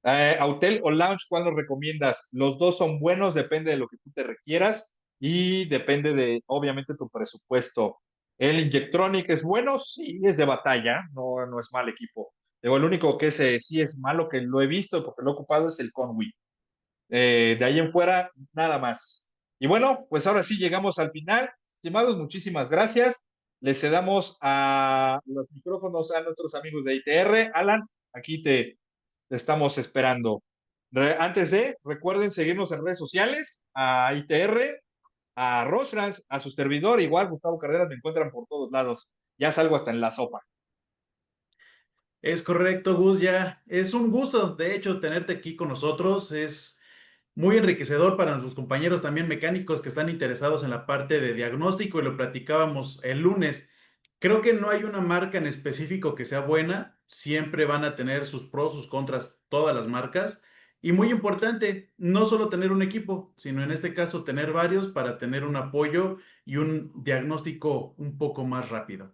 [SPEAKER 2] Autel o Launch, ¿cuál nos recomiendas? Los dos son buenos, depende de lo que tú te requieras y depende de, obviamente, tu presupuesto. El Injectronic es bueno, sí, es de batalla, no es mal equipo. Digo, el único que sí es malo, que lo he visto porque lo he ocupado, es el Conway. De ahí en fuera, nada más. Y bueno, pues ahora sí llegamos al final. Estimados, muchísimas gracias. Les cedamos a los micrófonos a nuestros amigos de ITR. Alan, aquí te estamos esperando. Recuerden seguirnos en redes sociales, a ITR, a Rostrans, a su servidor, igual Gustavo Carreras, me encuentran por todos lados. Ya salgo hasta en la sopa.
[SPEAKER 1] Es correcto, Gus, ya es un gusto, de hecho, tenerte aquí con nosotros. Es muy enriquecedor para nuestros compañeros también mecánicos que están interesados en la parte de diagnóstico y lo platicábamos el lunes. Creo que no hay una marca en específico que sea buena, siempre van a tener sus pros, sus contras, todas las marcas. Y muy importante, no solo tener un equipo, sino en este caso tener varios para tener un apoyo y un diagnóstico un poco más rápido.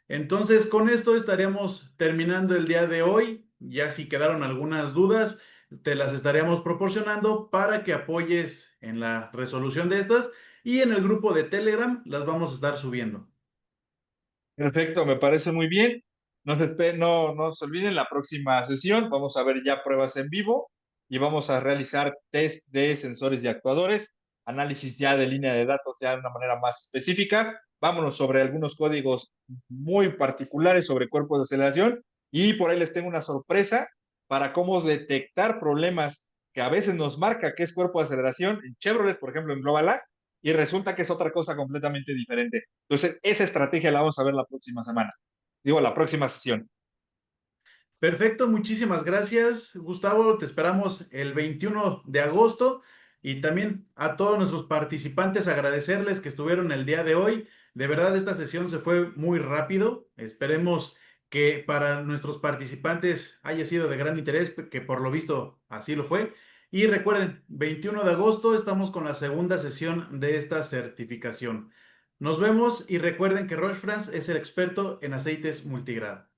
[SPEAKER 1] Entonces, con esto estaríamos terminando el día de hoy. Ya si quedaron algunas dudas, te las estaríamos proporcionando para que apoyes en la resolución de estas y en el grupo de Telegram las vamos a estar subiendo.
[SPEAKER 2] Perfecto, me parece muy bien. No se olviden, la próxima sesión vamos a ver ya pruebas en vivo y vamos a realizar test de sensores y actuadores, análisis ya de línea de datos ya de una manera más específica. Vámonos sobre algunos códigos muy particulares sobre cuerpos de aceleración y por ahí les tengo una sorpresa para cómo detectar problemas que a veces nos marca que es cuerpo de aceleración en Chevrolet, por ejemplo, en Global A, y resulta que es otra cosa completamente diferente. Entonces, esa estrategia la vamos a ver la próxima semana. Digo, la próxima sesión.
[SPEAKER 1] Perfecto, muchísimas gracias, Gustavo. Te esperamos el 21 de agosto. Y también a todos nuestros participantes agradecerles que estuvieron el día de hoy. De verdad, esta sesión se fue muy rápido. Esperemos que para nuestros participantes haya sido de gran interés, que por lo visto así lo fue. Y recuerden, 21 de agosto estamos con la segunda sesión de esta certificación. Nos vemos y recuerden que Roche France es el experto en aceites multigrado.